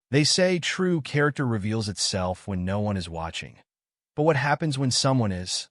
They say true character reveals itself when no one is watching. But what happens when someone is?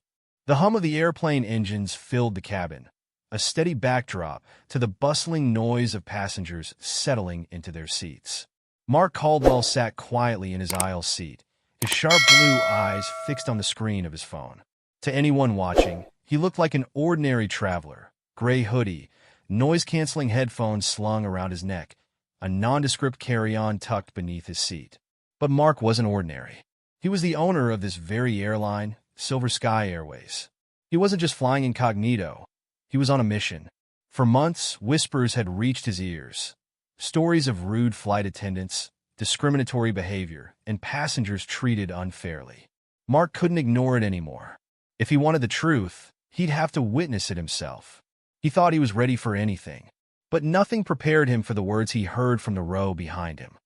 The hum of the airplane engines filled the cabin, a steady backdrop to the bustling noise of passengers settling into their seats. Mark Caldwell sat quietly in his aisle seat, his sharp blue eyes fixed on the screen of his phone. To anyone watching, he looked like an ordinary traveler, gray hoodie, noise-canceling headphones slung around his neck, a nondescript carry-on tucked beneath his seat. But Mark wasn't ordinary. He was the owner of this very airline, Silver Sky Airways. He wasn't just flying incognito. He was on a mission. For months, whispers had reached his ears. Stories of rude flight attendants, discriminatory behavior, and passengers treated unfairly. Mark couldn't ignore it anymore. If he wanted the truth, he'd have to witness it himself. He thought he was ready for anything. But nothing prepared him for the words he heard from the row behind him.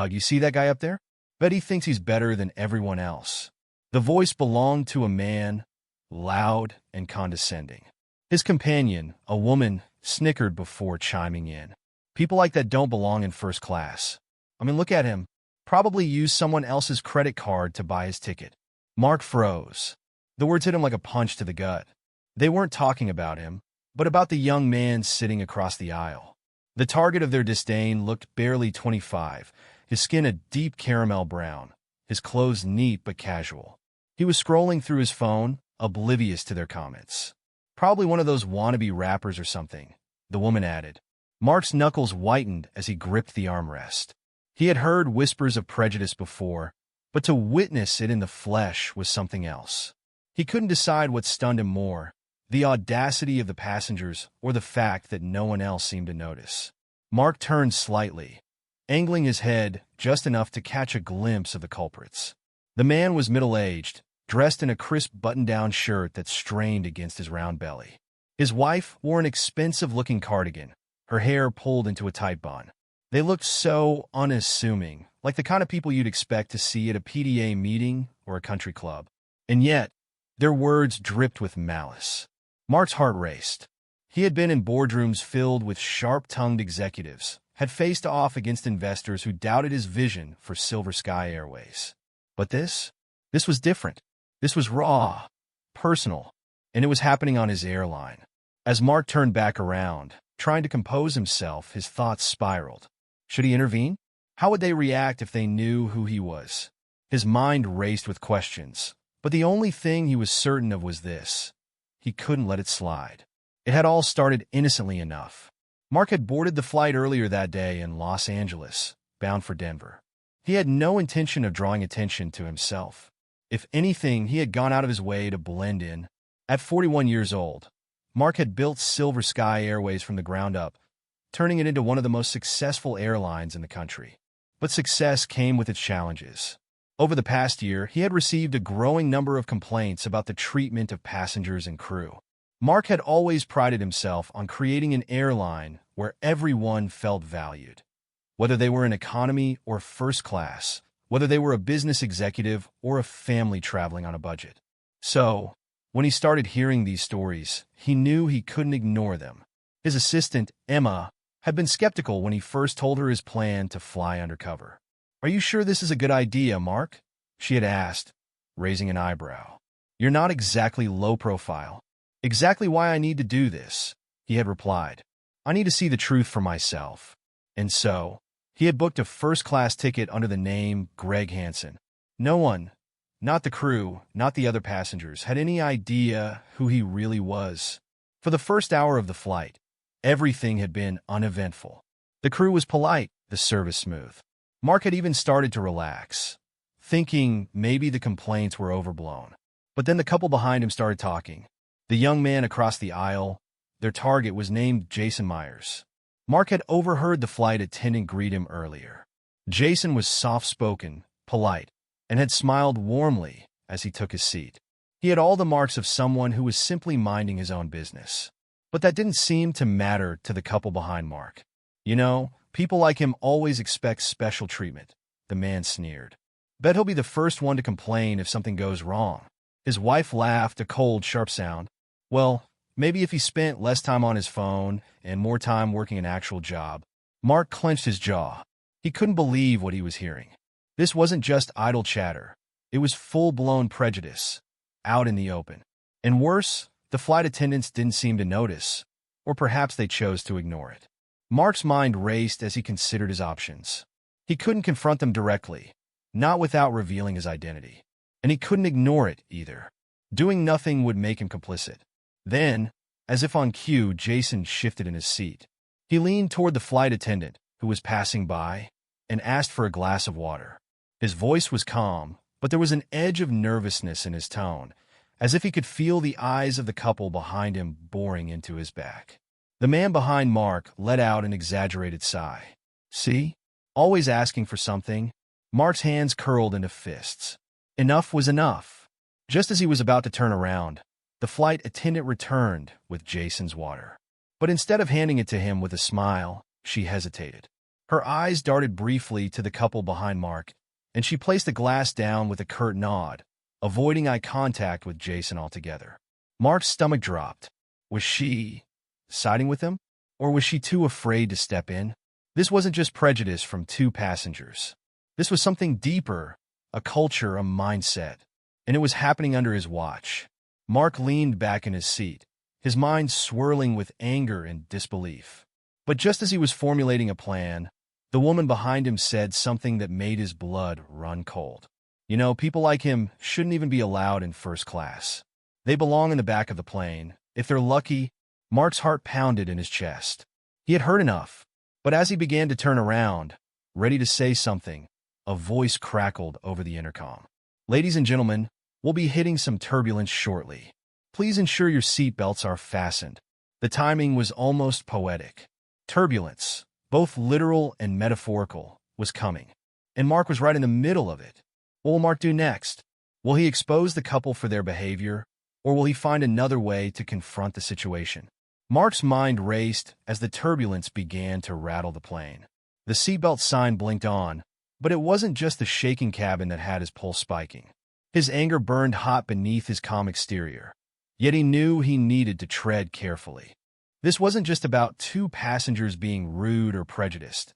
You see that guy up there? Bet he thinks he's better than everyone else. The voice belonged to a man, loud and condescending. His companion, a woman, snickered before chiming in. People like that don't belong in first class. I mean, look at him. Probably used someone else's credit card to buy his ticket. Mark froze. The words hit him like a punch to the gut. They weren't talking about him, but about the young man sitting across the aisle. The target of their disdain looked barely 25, his skin a deep caramel brown, his clothes neat but casual. He was scrolling through his phone, oblivious to their comments. Probably one of those wannabe rappers or something, the woman added. Mark's knuckles whitened as he gripped the armrest. He had heard whispers of prejudice before, but to witness it in the flesh was something else. He couldn't decide what stunned him more, the audacity of the passengers or the fact that no one else seemed to notice. Mark turned slightly, angling his head just enough to catch a glimpse of the culprits. The man was middle-aged, dressed in a crisp button-down shirt that strained against his round belly. His wife wore an expensive-looking cardigan, her hair pulled into a tight bun. They looked so unassuming, like the kind of people you'd expect to see at a PTA meeting or a country club. And yet, their words dripped with malice. Mark's heart raced. He had been in boardrooms filled with sharp-tongued executives, had faced off against investors who doubted his vision for Silver Sky Airways. But this was different. This was raw, personal, and it was happening on his airline. As Mark turned back around, trying to compose himself, his thoughts spiraled. Should he intervene? How would they react if they knew who he was? His mind raced with questions, but the only thing he was certain of was this. He couldn't let it slide. It had all started innocently enough. Mark had boarded the flight earlier that day in Los Angeles, bound for Denver. He had no intention of drawing attention to himself. If anything, he had gone out of his way to blend in. At 41 years old, Mark had built Silver Sky Airways from the ground up, turning it into one of the most successful airlines in the country. But success came with its challenges. Over the past year, he had received a growing number of complaints about the treatment of passengers and crew. Mark had always prided himself on creating an airline where everyone felt valued. Whether they were in economy or first class, whether they were a business executive or a family traveling on a budget. So, when he started hearing these stories, he knew he couldn't ignore them. His assistant, Emma, had been skeptical when he first told her his plan to fly undercover. "Are you sure this is a good idea, Mark?" she had asked, raising an eyebrow. "You're not exactly low profile." "Exactly why I need to do this," he had replied. "I need to see the truth for myself." And so, he had booked a first-class ticket under the name Greg Hansen. No one, not the crew, not the other passengers, had any idea who he really was. For the first hour of the flight, everything had been uneventful. The crew was polite, the service smooth. Mark had even started to relax, thinking maybe the complaints were overblown. But then the couple behind him started talking. The young man across the aisle, their target, was named Jason Myers. Mark had overheard the flight attendant greet him earlier. Jason was soft-spoken, polite, and had smiled warmly as he took his seat. He had all the marks of someone who was simply minding his own business. But that didn't seem to matter to the couple behind Mark. "You know, people like him always expect special treatment," the man sneered. "Bet he'll be the first one to complain if something goes wrong." His wife laughed, a cold, sharp sound. "Well, maybe if he spent less time on his phone and more time working an actual job." Mark clenched his jaw. He couldn't believe what he was hearing. This wasn't just idle chatter. It was full-blown prejudice, out in the open. And worse, the flight attendants didn't seem to notice, or perhaps they chose to ignore it. Mark's mind raced as he considered his options. He couldn't confront them directly, not without revealing his identity. And he couldn't ignore it either. Doing nothing would make him complicit. Then, as if on cue, Jason shifted in his seat. He leaned toward the flight attendant, who was passing by, and asked for a glass of water. His voice was calm, but there was an edge of nervousness in his tone, as if he could feel the eyes of the couple behind him boring into his back. The man behind Mark let out an exaggerated sigh. See? Always asking for something. Mark's hands curled into fists. Enough was enough. Just as he was about to turn around, the flight attendant returned with Jason's water. But instead of handing it to him with a smile, she hesitated. Her eyes darted briefly to the couple behind Mark, and she placed the glass down with a curt nod, avoiding eye contact with Jason altogether. Mark's stomach dropped. Was she siding with him? Or was she too afraid to step in? This wasn't just prejudice from two passengers. This was something deeper, a culture, a mindset. And it was happening under his watch. Mark leaned back in his seat, his mind swirling with anger and disbelief. But just as he was formulating a plan, the woman behind him said something that made his blood run cold. You know, people like him shouldn't even be allowed in first class. They belong in the back of the plane. If they're lucky, Mark's heart pounded in his chest. He had heard enough. But as he began to turn around, ready to say something, a voice crackled over the intercom. Ladies and gentlemen, we'll be hitting some turbulence shortly. Please ensure your seatbelts are fastened. The timing was almost poetic. Turbulence, both literal and metaphorical, was coming. And Mark was right in the middle of it. What will Mark do next? Will he expose the couple for their behavior, or will he find another way to confront the situation? Mark's mind raced as the turbulence began to rattle the plane. The seatbelt sign blinked on, but it wasn't just the shaking cabin that had his pulse spiking. His anger burned hot beneath his calm exterior. Yet he knew he needed to tread carefully. This wasn't just about two passengers being rude or prejudiced.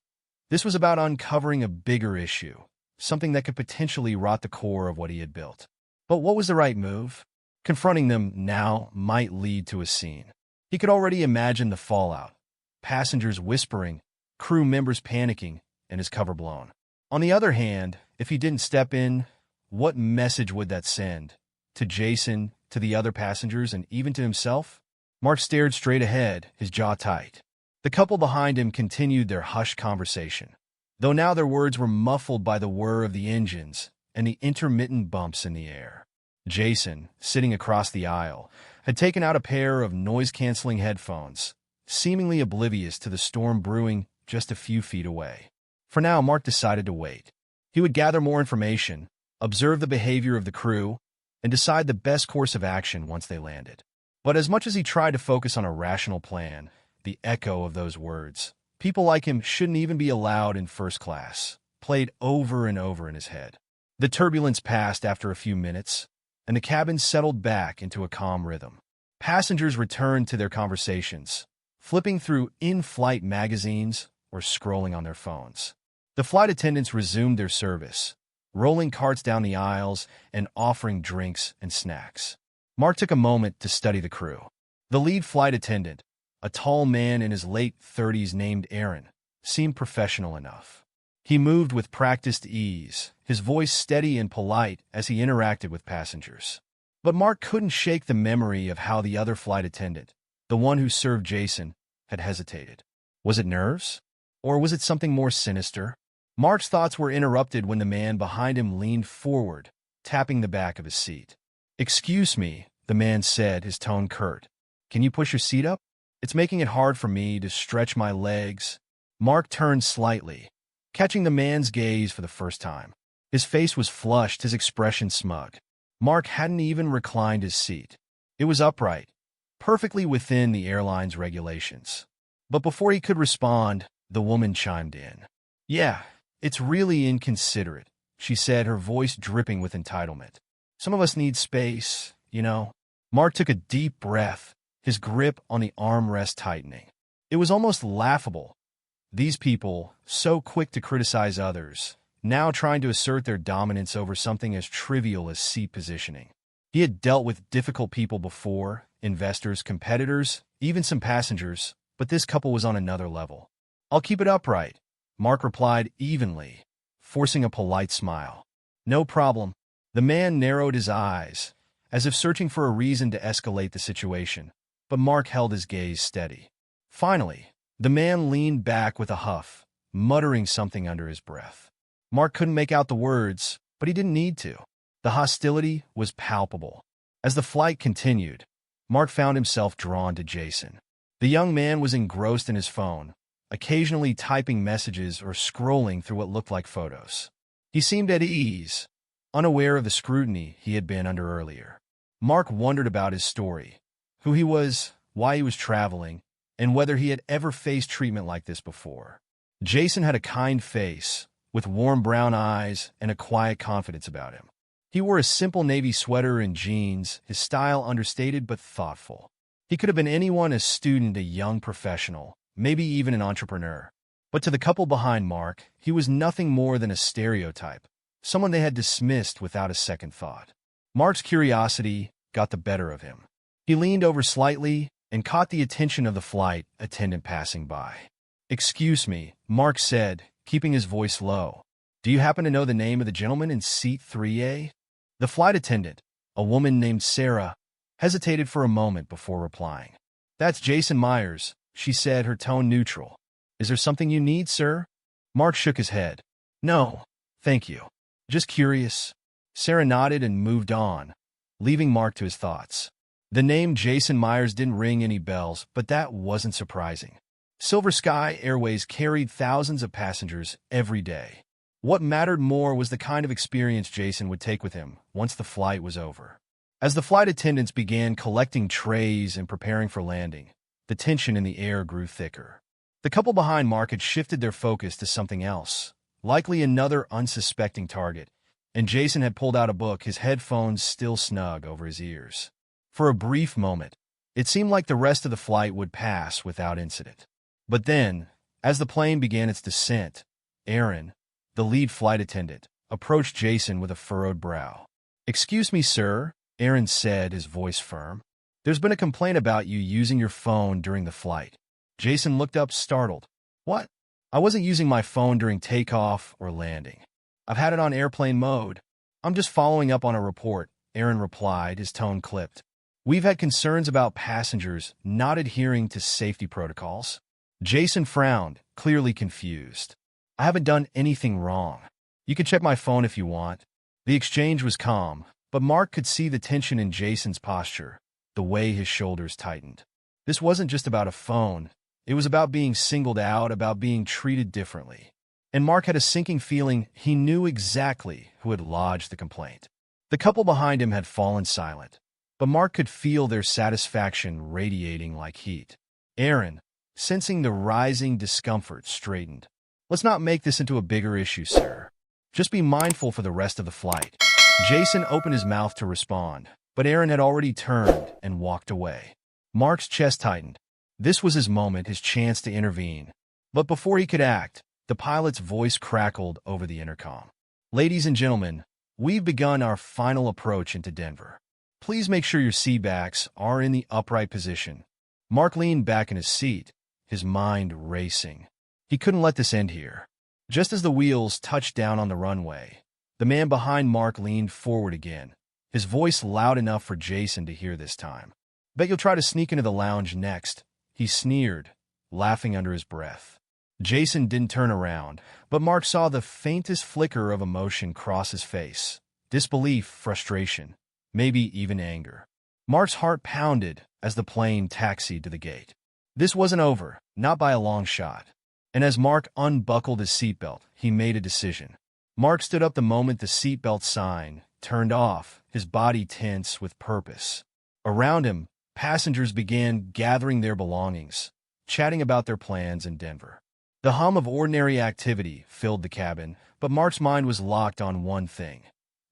This was about uncovering a bigger issue, something that could potentially rot the core of what he had built. But what was the right move? Confronting them now might lead to a scene. He could already imagine the fallout. Passengers whispering, crew members panicking, and his cover blown. On the other hand, if he didn't step in, what message would that send? To Jason, to the other passengers, and even to himself? Mark stared straight ahead, his jaw tight. The couple behind him continued their hushed conversation, though now their words were muffled by the whir of the engines and the intermittent bumps in the air. Jason, sitting across the aisle, had taken out a pair of noise-canceling headphones, seemingly oblivious to the storm brewing just a few feet away. For now, Mark decided to wait. He would gather more information, observe the behavior of the crew, and decide the best course of action once they landed. But as much as he tried to focus on a rational plan, the echo of those words, people like him shouldn't even be allowed in first class, played over and over in his head. The turbulence passed after a few minutes, and the cabin settled back into a calm rhythm. Passengers returned to their conversations, flipping through in-flight magazines or scrolling on their phones. The flight attendants resumed their service, rolling carts down the aisles and offering drinks and snacks. Mark took a moment to study the crew. The lead flight attendant, a tall man in his late 30s named Aaron, seemed professional enough. He moved with practiced ease, his voice steady and polite as he interacted with passengers. But Mark couldn't shake the memory of how the other flight attendant, the one who served Jason, had hesitated. Was it nerves? Or was it something more sinister? Mark's thoughts were interrupted when the man behind him leaned forward, tapping the back of his seat. "Excuse me," the man said, his tone curt. "Can you push your seat up? It's making it hard for me to stretch my legs." Mark turned slightly, catching the man's gaze for the first time. His face was flushed, his expression smug. Mark hadn't even reclined his seat. It was upright, perfectly within the airline's regulations. But before he could respond, the woman chimed in. "Yeah, it's really inconsiderate," she said, her voice dripping with entitlement. "Some of us need space, you know." Mark took a deep breath, his grip on the armrest tightening. It was almost laughable, These people, so quick to criticize others, now trying to assert their dominance over something as trivial as seat positioning. He had dealt with difficult people before, investors, competitors, even some passengers, but this couple was on another level. "I'll keep it upright," Mark replied evenly, forcing a polite smile. "No problem." The man narrowed his eyes, as if searching for a reason to escalate the situation, but Mark held his gaze steady. Finally, the man leaned back with a huff, muttering something under his breath. Mark couldn't make out the words, but he didn't need to. The hostility was palpable. As the flight continued, Mark found himself drawn to Jason. The young man was engrossed in his phone, occasionally typing messages or scrolling through what looked like photos. He seemed at ease, unaware of the scrutiny he had been under earlier. Mark wondered about his story, who he was, why he was traveling, and whether he had ever faced treatment like this before. Jason had a kind face, with warm brown eyes and a quiet confidence about him. He wore a simple navy sweater and jeans, his style understated but thoughtful. He could have been anyone: a student, a young professional, maybe even an entrepreneur. But to the couple behind Mark, he was nothing more than a stereotype, someone they had dismissed without a second thought. Mark's curiosity got the better of him. He leaned over slightly and caught the attention of the flight attendant passing by. "Excuse me," Mark said, keeping his voice low. "Do you happen to know the name of the gentleman in seat 3A? The flight attendant, a woman named Sarah, hesitated for a moment before replying. "That's Jason Myers," she said, her tone neutral. "Is there something you need, sir?" Mark shook his head. "No, thank you. Just curious." Sarah nodded and moved on, leaving Mark to his thoughts. The name Jason Myers didn't ring any bells, but that wasn't surprising. Silver Sky Airways carried thousands of passengers every day. What mattered more was the kind of experience Jason would take with him once the flight was over. As the flight attendants began collecting trays and preparing for landing, the tension in the air grew thicker. The couple behind Mark had shifted their focus to something else, likely another unsuspecting target, and Jason had pulled out a book, his headphones still snug over his ears. For a brief moment, it seemed like the rest of the flight would pass without incident. But then, as the plane began its descent, Aaron, the lead flight attendant, approached Jason with a furrowed brow. "Excuse me, sir," Aaron said, his voice firm. "There's been a complaint about you using your phone during the flight." Jason looked up, startled. "What? I wasn't using my phone during takeoff or landing. I've had it on airplane mode. I'm just following up on a report," Aaron replied, his tone clipped. "We've had concerns about passengers not adhering to safety protocols." Jason frowned, clearly confused. "I haven't done anything wrong. You can check my phone if you want." The exchange was calm, but Mark could see the tension in Jason's posture, the way his shoulders tightened. This wasn't just about a phone. It was about being singled out, about being treated differently. And Mark had a sinking feeling he knew exactly who had lodged the complaint. The couple behind him had fallen silent, but Mark could feel their satisfaction radiating like heat. Aaron, sensing the rising discomfort, straightened. "Let's not make this into a bigger issue, sir. Just be mindful for the rest of the flight." Jason opened his mouth to respond, but Aaron had already turned and walked away. Mark's chest tightened. This was his moment, his chance to intervene. But before he could act, the pilot's voice crackled over the intercom. "Ladies and gentlemen, we've begun our final approach into Denver. Please make sure your seatbacks are in the upright position." Mark leaned back in his seat, his mind racing. He couldn't let this end here. Just as the wheels touched down on the runway, the man behind Mark leaned forward again, his voice loud enough for Jason to hear this time. "Bet you'll try to sneak into the lounge next," he sneered, laughing under his breath. Jason didn't turn around, but Mark saw the faintest flicker of emotion cross his face. Disbelief, frustration, maybe even anger. Mark's heart pounded as the plane taxied to the gate. This wasn't over, not by a long shot. And as Mark unbuckled his seatbelt, he made a decision. Mark stood up the moment the seatbelt sign turned off, his body tense with purpose. Around him, passengers began gathering their belongings, chatting about their plans in Denver. The hum of ordinary activity filled the cabin, but Mark's mind was locked on one thing: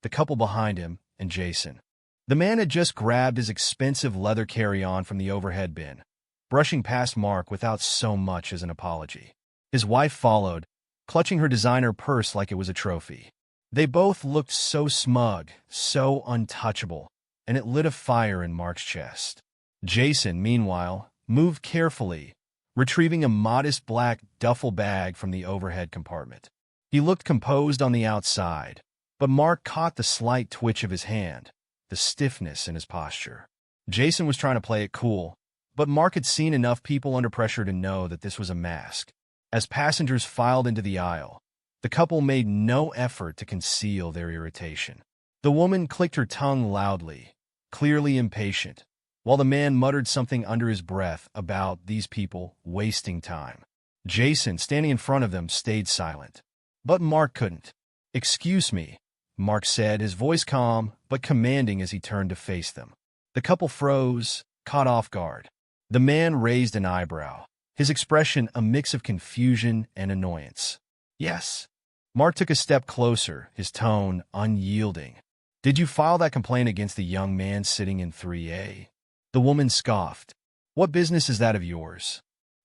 the couple behind him and Jason. The man had just grabbed his expensive leather carry-on from the overhead bin, brushing past Mark without so much as an apology. His wife followed, clutching her designer purse like it was a trophy. They both looked so smug, so untouchable, and it lit a fire in Mark's chest. Jason, meanwhile, moved carefully, retrieving a modest black duffel bag from the overhead compartment. He looked composed on the outside, but Mark caught the slight twitch of his hand, the stiffness in his posture. Jason was trying to play it cool, but Mark had seen enough people under pressure to know that this was a mask. As passengers filed into the aisle, the couple made no effort to conceal their irritation. The woman clicked her tongue loudly, clearly impatient, while the man muttered something under his breath about these people wasting time. Jason, standing in front of them, stayed silent. But Mark couldn't. "Excuse me," Mark said, his voice calm but commanding as he turned to face them. The couple froze, caught off guard. The man raised an eyebrow, his expression a mix of confusion and annoyance. "Yes." Mark took a step closer, his tone unyielding. "Did you file that complaint against the young man sitting in 3A? The woman scoffed. "What business is that of yours?"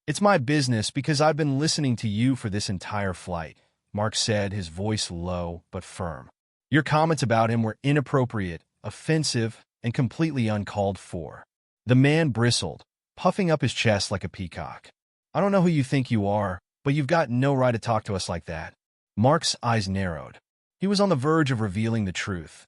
"It's my business because I've been listening to you for this entire flight," Mark said, his voice low but firm. "Your comments about him were inappropriate, offensive, and completely uncalled for." The man bristled, puffing up his chest like a peacock. "I don't know who you think you are, but you've got no right to talk to us like that." Mark's eyes narrowed. He was on the verge of revealing the truth,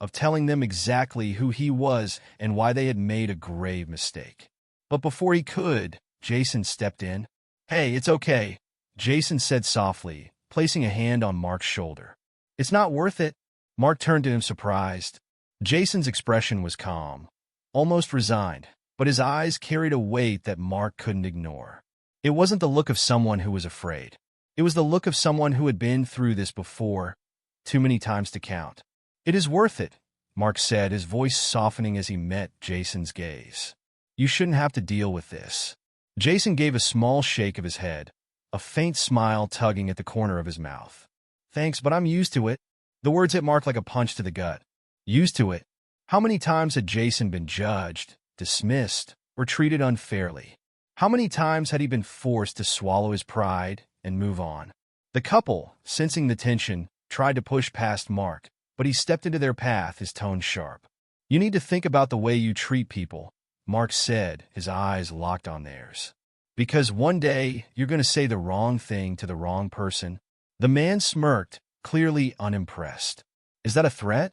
of telling them exactly who he was and why they had made a grave mistake. But before he could, Jason stepped in. "Hey, it's okay," Jason said softly, placing a hand on Mark's shoulder. "It's not worth it." Mark turned to him surprised. Jason's expression was calm, almost resigned, but his eyes carried a weight that Mark couldn't ignore. It wasn't the look of someone who was afraid. It was the look of someone who had been through this before, too many times to count. "It is worth it," Mark said, his voice softening as he met Jason's gaze. "You shouldn't have to deal with this." Jason gave a small shake of his head, a faint smile tugging at the corner of his mouth. "Thanks, but I'm used to it." The words hit Mark like a punch to the gut. Used to it. How many times had Jason been judged, dismissed, or treated unfairly? How many times had he been forced to swallow his pride and move on? The couple, sensing the tension, tried to push past Mark, but he stepped into their path, his tone sharp. "You need to think about the way you treat people," Mark said, his eyes locked on theirs. "Because one day you're going to say the wrong thing to the wrong person." The man smirked, clearly unimpressed. "Is that a threat?"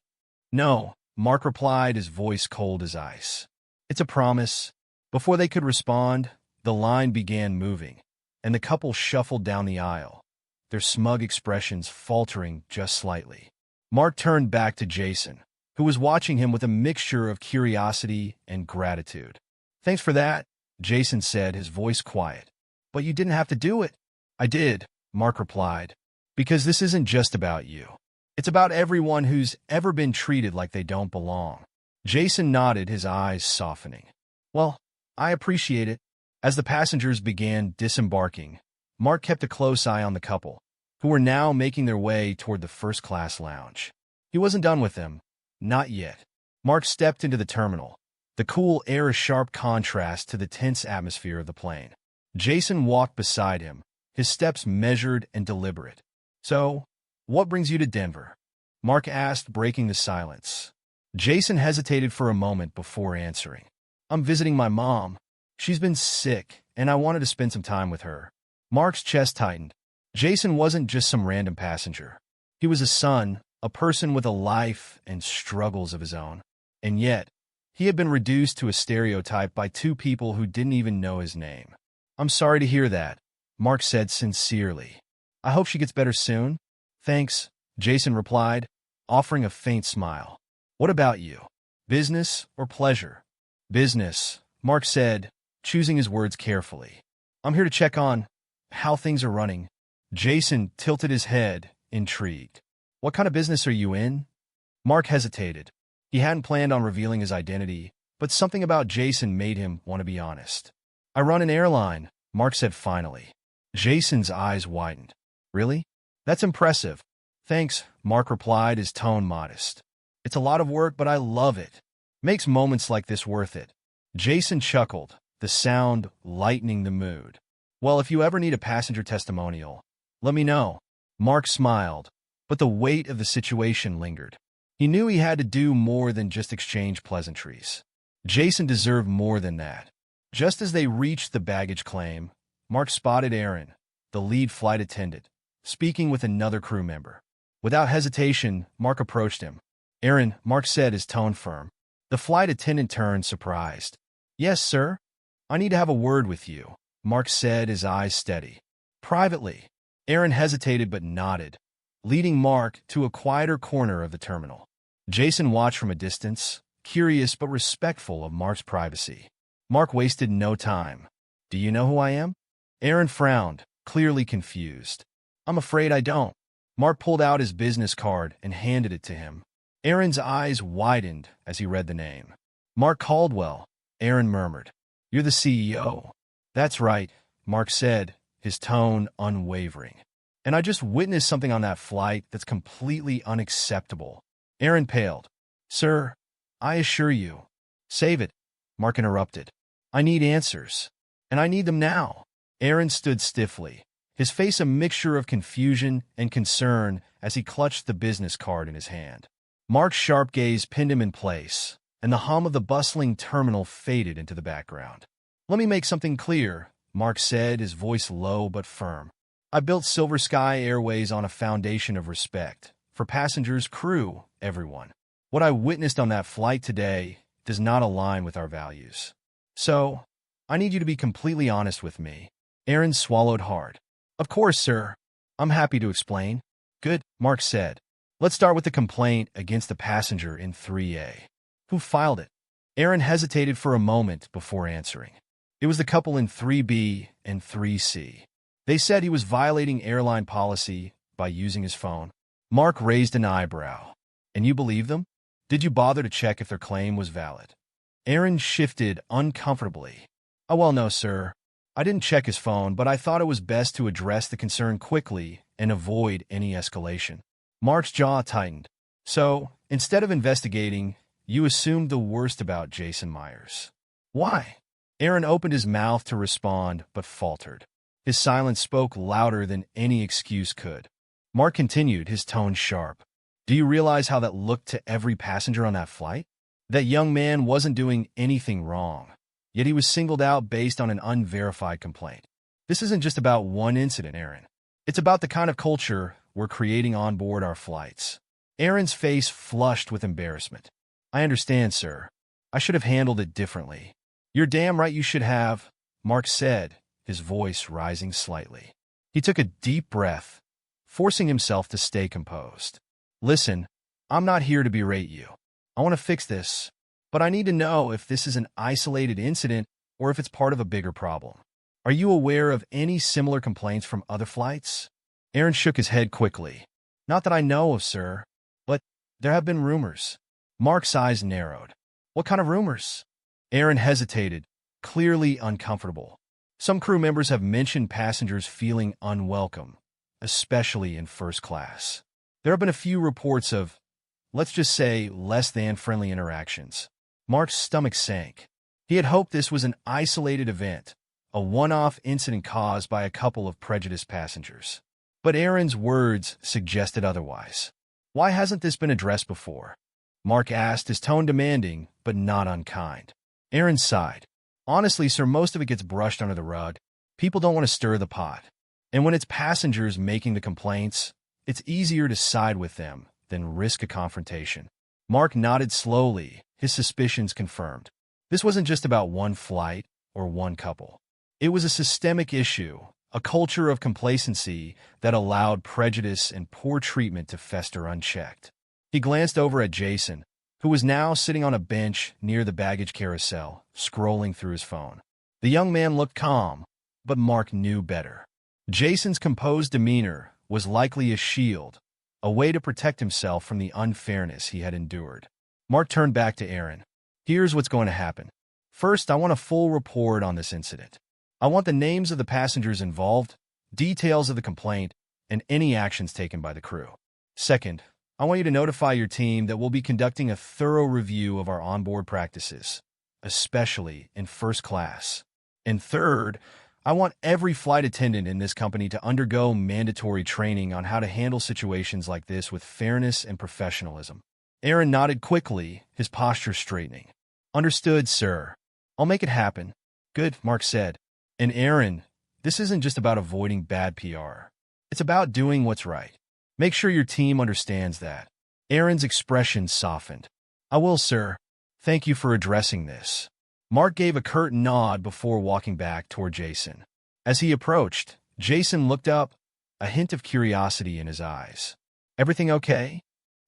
"No," Mark replied, his voice cold as ice. "It's a promise." Before they could respond, the line began moving, and the couple shuffled down the aisle, their smug expressions faltering just slightly. Mark turned back to Jason, who was watching him with a mixture of curiosity and gratitude. "Thanks for that," Jason said, his voice quiet. "But you didn't have to do it." "I did," Mark replied, "because this isn't just about you. It's about everyone who's ever been treated like they don't belong." Jason nodded, his eyes softening. "Well, I appreciate it." As the passengers began disembarking, Mark kept a close eye on the couple, who were now making their way toward the first-class lounge. He wasn't done with them. Not yet. Mark stepped into the terminal, the cool air a sharp contrast to the tense atmosphere of the plane. Jason walked beside him, his steps measured and deliberate. "So, what brings you to Denver?" Mark asked, breaking the silence. Jason hesitated for a moment before answering. "I'm visiting my mom. She's been sick, and I wanted to spend some time with her." Mark's chest tightened. Jason wasn't just some random passenger. He was a son, a person with a life and struggles of his own. And yet, he had been reduced to a stereotype by two people who didn't even know his name. "I'm sorry to hear that," Mark said sincerely. "I hope she gets better soon." "Thanks," Jason replied, offering a faint smile. "What about you? Business or pleasure?" "Business," Mark said, choosing his words carefully. "I'm here to check on how things are running." Jason tilted his head, intrigued. "What kind of business are you in?" Mark hesitated. He hadn't planned on revealing his identity, but something about Jason made him want to be honest. "I run an airline," Mark said finally. Jason's eyes widened. "Really? That's impressive." "Thanks," Mark replied, his tone modest. "It's a lot of work, but I love it. Makes moments like this worth it." Jason chuckled, the sound lightening the mood. Well, if you ever need a passenger testimonial, let me know. Mark smiled, but the weight of the situation lingered. He knew he had to do more than just exchange pleasantries. Jason deserved more than that. Just as they reached the baggage claim, Mark spotted Aaron, the lead flight attendant, speaking with another crew member. Without hesitation, Mark approached him. "Aaron," Mark said, his tone firm. The flight attendant turned, surprised. "Yes, sir? I need to have a word with you," Mark said, his eyes steady. "Privately." Aaron hesitated but nodded, leading Mark to a quieter corner of the terminal. Jason watched from a distance, curious but respectful of Mark's privacy. Mark wasted no time. "Do you know who I am?" Aaron frowned, clearly confused. "I'm afraid I don't." Mark pulled out his business card and handed it to him. Aaron's eyes widened as he read the name. "Mark Caldwell," Aaron murmured. "You're the CEO." "That's right," Mark said, his tone unwavering. "And I just witnessed something on that flight that's completely unacceptable." Aaron paled. "Sir, I assure you." "Save it," Mark interrupted. "I need answers. And I need them now." Aaron stood stiffly, his face a mixture of confusion and concern as he clutched the business card in his hand. Mark's sharp gaze pinned him in place, and the hum of the bustling terminal faded into the background. "Let me make something clear," Mark said, his voice low but firm. "I built Silver Sky Airways on a foundation of respect for passengers, crew, everyone. What I witnessed on that flight today does not align with our values. So, I need you to be completely honest with me." Aaron swallowed hard. "Of course, sir. I'm happy to explain." "Good," Mark said. "Let's start with the complaint against the passenger in 3A. Who filed it?" Aaron hesitated for a moment before answering. "It was the couple in 3B and 3C. They said he was violating airline policy by using his phone." Mark raised an eyebrow. "And you believe them? Did you bother to check if their claim was valid?" Aaron shifted uncomfortably. "Oh, well, no, sir. I didn't check his phone, but I thought it was best to address the concern quickly and avoid any escalation." Mark's jaw tightened. "So, instead of investigating, you assumed the worst about Jason Myers. Why?" Aaron opened his mouth to respond, but faltered. His silence spoke louder than any excuse could. Mark continued, his tone sharp. "Do you realize how that looked to every passenger on that flight? That young man wasn't doing anything wrong, yet he was singled out based on an unverified complaint. This isn't just about one incident, Aaron. It's about the kind of culture we're creating on board our flights." Aaron's face flushed with embarrassment. "I understand, sir. I should have handled it differently." "You're damn right you should have," Mark said, his voice rising slightly. He took a deep breath, forcing himself to stay composed. "Listen, I'm not here to berate you. I want to fix this, but I need to know if this is an isolated incident or if it's part of a bigger problem. Are you aware of any similar complaints from other flights?" Aaron shook his head quickly. "Not that I know of, sir, but there have been rumors." Mark's eyes narrowed. "What kind of rumors?" Aaron hesitated, clearly uncomfortable. "Some crew members have mentioned passengers feeling unwelcome, especially in first class. There have been a few reports of, let's just say, less than friendly interactions." Mark's stomach sank. He had hoped this was an isolated event, a one-off incident caused by a couple of prejudiced passengers. But Aaron's words suggested otherwise. "Why hasn't this been addressed before?" Mark asked, his tone demanding, but not unkind. Aaron sighed. "Honestly, sir, most of it gets brushed under the rug. People don't want to stir the pot. And when it's passengers making the complaints, it's easier to side with them than risk a confrontation." Mark nodded slowly, his suspicions confirmed. This wasn't just about one flight or one couple. It was a systemic issue, a culture of complacency that allowed prejudice and poor treatment to fester unchecked. He glanced over at Jason, who was now sitting on a bench near the baggage carousel, scrolling through his phone. The young man looked calm, but Mark knew better. Jason's composed demeanor was likely a shield, a way to protect himself from the unfairness he had endured. Mark turned back to Aaron. "Here's what's going to happen. First, I want a full report on this incident. I want the names of the passengers involved, details of the complaint, and any actions taken by the crew. Second, I want you to notify your team that we'll be conducting a thorough review of our onboard practices, especially in first class. And third, I want every flight attendant in this company to undergo mandatory training on how to handle situations like this with fairness and professionalism. Aaron nodded quickly, his posture straightening. Understood, sir. I'll make it happen. Good, Mark said. And Aaron, this isn't just about avoiding bad PR. It's about doing what's right. Make sure your team understands that. Aaron's expression softened. I will, sir. Thank you for addressing this. Mark gave a curt nod before walking back toward Jason. As he approached, Jason looked up, a hint of curiosity in his eyes. Everything okay?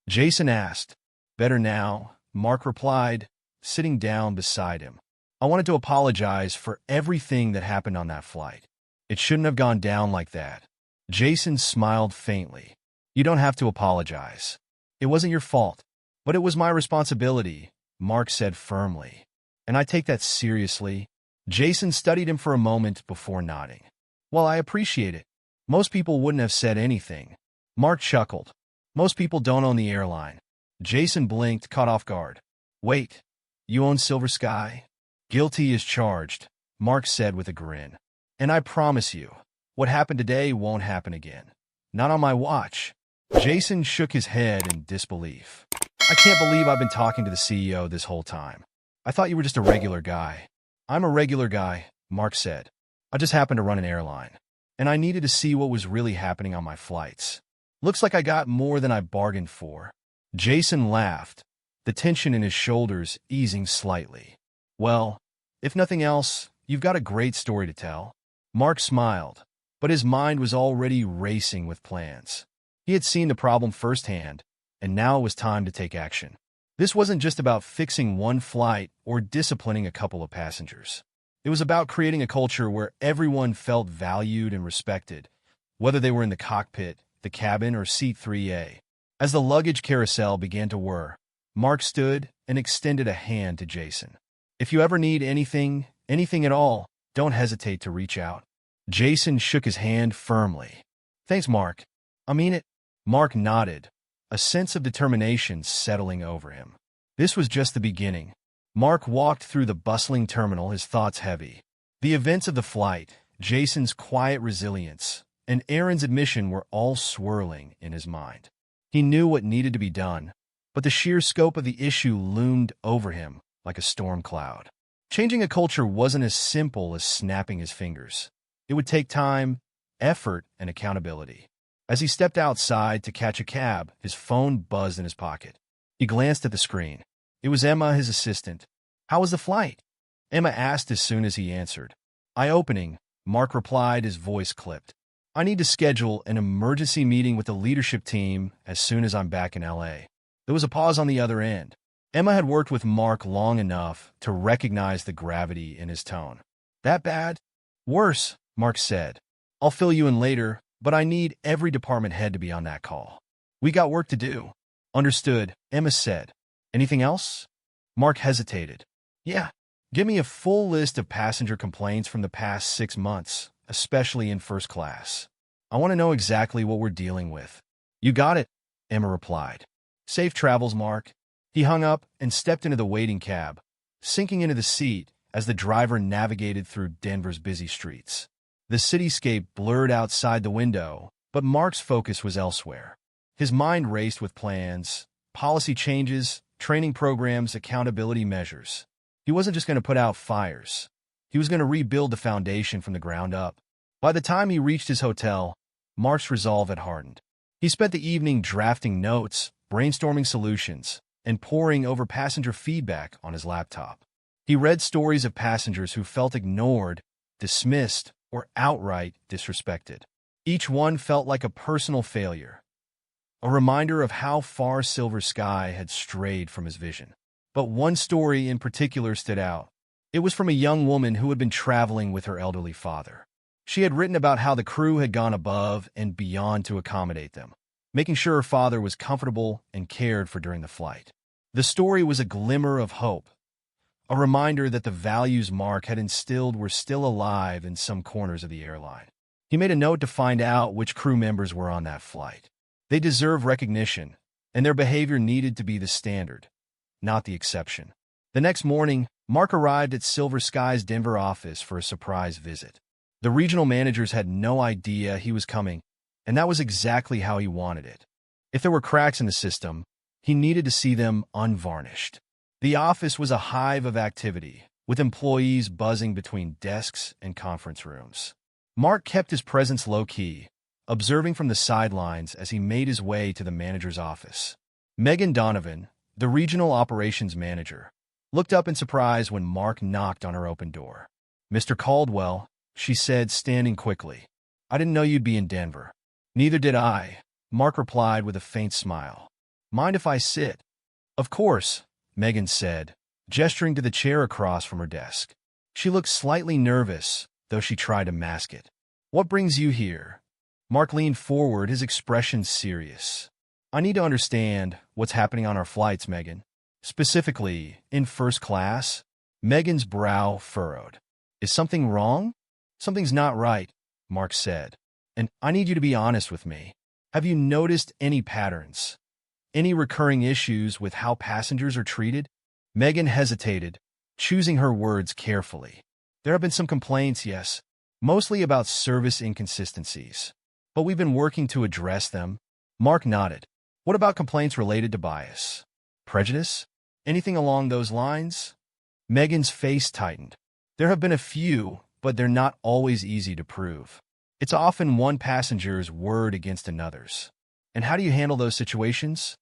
Jason asked. Better now, Mark replied, sitting down beside him. I wanted to apologize for everything that happened on that flight. It shouldn't have gone down like that. Jason smiled faintly. You don't have to apologize. It wasn't your fault, but it was my responsibility, Mark said firmly. And I take that seriously. Jason studied him for a moment before nodding. Well, I appreciate it. Most people wouldn't have said anything. Mark chuckled. Most people don't own the airline. Jason blinked, caught off guard. Wait, you own Silver Sky? Guilty as charged, Mark said with a grin. And I promise you, what happened today won't happen again. Not on my watch. Jason shook his head in disbelief. I can't believe I've been talking to the CEO this whole time. I thought you were just a regular guy. I'm a regular guy, Mark said. I just happened to run an airline, and I needed to see what was really happening on my flights. Looks like I got more than I bargained for. Jason laughed, the tension in his shoulders easing slightly. Well, if nothing else, you've got a great story to tell. Mark smiled, but his mind was already racing with plans. He had seen the problem firsthand, and now it was time to take action. This wasn't just about fixing one flight or disciplining a couple of passengers. It was about creating a culture where everyone felt valued and respected, whether they were in the cockpit, the cabin, or seat 3A. As the luggage carousel began to whir, Mark stood and extended a hand to Jason. If you ever need anything at all, don't hesitate to reach out. Jason shook his hand firmly. Thanks, Mark. I mean it. Mark nodded, a sense of determination settling over him. This was just the beginning. Mark walked through the bustling terminal, his thoughts heavy. The events of the flight, Jason's quiet resilience, and Aaron's admission were all swirling in his mind. He knew what needed to be done, but the sheer scope of the issue loomed over him like a storm cloud. Changing a culture wasn't as simple as snapping his fingers. It would take time, effort, and accountability. As he stepped outside to catch a cab, his phone buzzed in his pocket. He glanced at the screen. It was Emma, his assistant. How was the flight? Emma asked as soon as he answered. Eye-opening, Mark replied, his voice clipped. I need to schedule an emergency meeting with the leadership team as soon as I'm back in LA. There was a pause on the other end. Emma had worked with Mark long enough to recognize the gravity in his tone. That bad? Worse, Mark said. I'll fill you in later, but I need every department head to be on that call. We got work to do. Understood, Emma said. Anything else? Mark hesitated. Yeah. Give me a full list of passenger complaints from the past 6 months, especially in first class. I want to know exactly what we're dealing with. You got it, Emma replied. Safe travels, Mark. He hung up and stepped into the waiting cab, sinking into the seat as the driver navigated through Denver's busy streets. The cityscape blurred outside the window, but Mark's focus was elsewhere. His mind raced with plans, policy changes, training programs, accountability measures. He wasn't just going to put out fires. He was going to rebuild the foundation from the ground up. By the time he reached his hotel, Mark's resolve had hardened. He spent the evening drafting notes, brainstorming solutions, and poring over passenger feedback on his laptop. He read stories of passengers who felt ignored, dismissed, or outright disrespected. Each one felt like a personal failure, a reminder of how far Silver Sky had strayed from his vision. But one story in particular stood out. It was from a young woman who had been traveling with her elderly father. She had written about how the crew had gone above and beyond to accommodate them, making sure her father was comfortable and cared for during the flight. The story was a glimmer of hope, a reminder that the values Mark had instilled were still alive in some corners of the airline. He made a note to find out which crew members were on that flight. They deserve recognition, and their behavior needed to be the standard, not the exception. The next morning, Mark arrived at Silver Sky's Denver office for a surprise visit. The regional managers had no idea he was coming, and that was exactly how he wanted it. If there were cracks in the system, he needed to see them unvarnished. The office was a hive of activity, with employees buzzing between desks and conference rooms. Mark kept his presence low-key, observing from the sidelines as he made his way to the manager's office. Megan Donovan, the regional operations manager, looked up in surprise when Mark knocked on her open door. "Mr. Caldwell," she said, standing quickly. "I didn't know you'd be in Denver." "Neither did I," Mark replied with a faint smile. "Mind if I sit?" "Of course," Megan said, gesturing to the chair across from her desk. She looked slightly nervous, though she tried to mask it. "What brings you here?" Mark leaned forward, his expression serious. "I need to understand what's happening on our flights, Megan. Specifically, in first class." Megan's brow furrowed. "Is something wrong?" "Something's not right," Mark said. "And I need you to be honest with me. Have you noticed any patterns? Any recurring issues with how passengers are treated?" Megan hesitated, choosing her words carefully. "There have been some complaints, yes, mostly about service inconsistencies. But we've been working to address them." Mark nodded. "What about complaints related to bias? Prejudice? Anything along those lines?" Megan's face tightened. "There have been a few, but they're not always easy to prove. It's often one passenger's word against another's." "And how do you handle those situations?"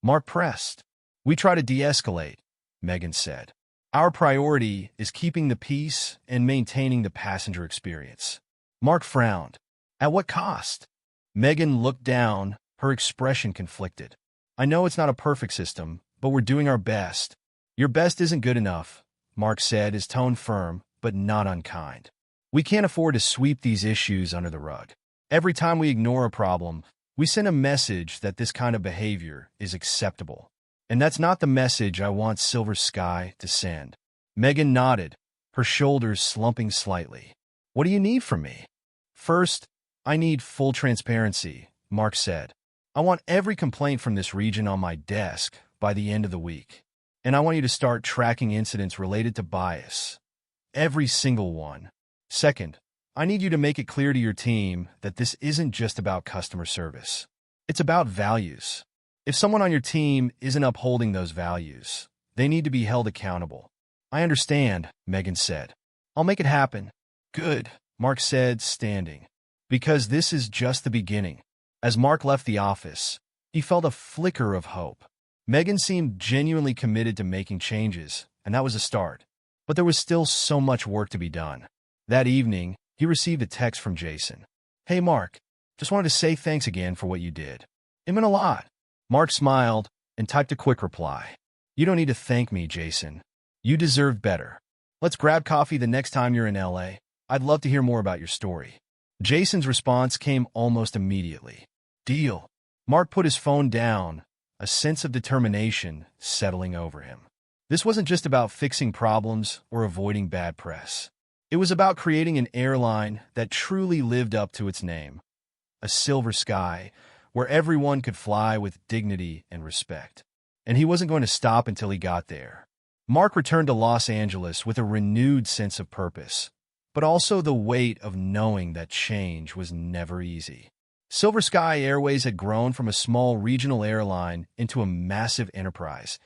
Mark pressed. "We try to de-escalate," Megan said. "Our priority is keeping the peace and maintaining the passenger experience." Mark frowned. "At what cost?" Megan looked down, her expression conflicted. "I know it's not a perfect system, but we're doing our best." "Your best isn't good enough," Mark said, his tone firm, but not unkind. "We can't afford to sweep these issues under the rug. Every time we ignore a problem, we send a message that this kind of behavior is acceptable. And that's not the message I want Silver Sky to send." Megan nodded, her shoulders slumping slightly. "What do you need from me?" "First, I need full transparency," Mark said. "I want every complaint from this region on my desk by the end of the week. And I want you to start tracking incidents related to bias. Every single one. Second, I need you to make it clear to your team that this isn't just about customer service. It's about values. If someone on your team isn't upholding those values, they need to be held accountable." "I understand," Megan said. "I'll make it happen." "Good," Mark said, standing. "Because this is just the beginning." As Mark left the office, he felt a flicker of hope. Megan seemed genuinely committed to making changes, and that was a start. But there was still so much work to be done. That evening, he received a text from Jason. "Hey, Mark, just wanted to say thanks again for what you did. It meant a lot." Mark smiled and typed a quick reply. "You don't need to thank me, Jason. You deserve better. Let's grab coffee the next time you're in LA. I'd love to hear more about your story." Jason's response came almost immediately. "Deal." Mark put his phone down, a sense of determination settling over him. This wasn't just about fixing problems or avoiding bad press. It was about creating an airline that truly lived up to its name. A Silver Sky, where everyone could fly with dignity and respect. And he wasn't going to stop until he got there. Mark returned to Los Angeles with a renewed sense of purpose, but also the weight of knowing that change was never easy. Silver Sky Airways had grown from a small regional airline into a massive enterprise,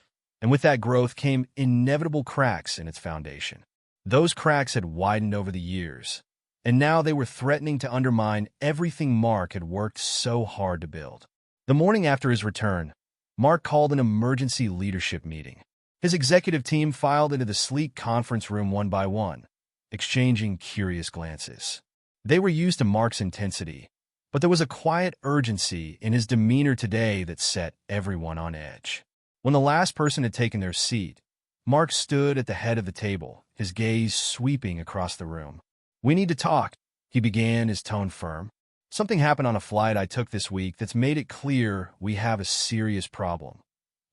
and with that growth came inevitable cracks in its foundation. Those cracks had widened over the years, and now they were threatening to undermine everything Mark had worked so hard to build. The morning after his return, Mark called an emergency leadership meeting. His executive team filed into the sleek conference room one by one, exchanging curious glances. They were used to Mark's intensity, but there was a quiet urgency in his demeanor today that set everyone on edge. When the last person had taken their seat, Mark stood at the head of the table, his gaze sweeping across the room. "We need to talk," he began, his tone firm. "Something happened on a flight I took this week that's made it clear we have a serious problem,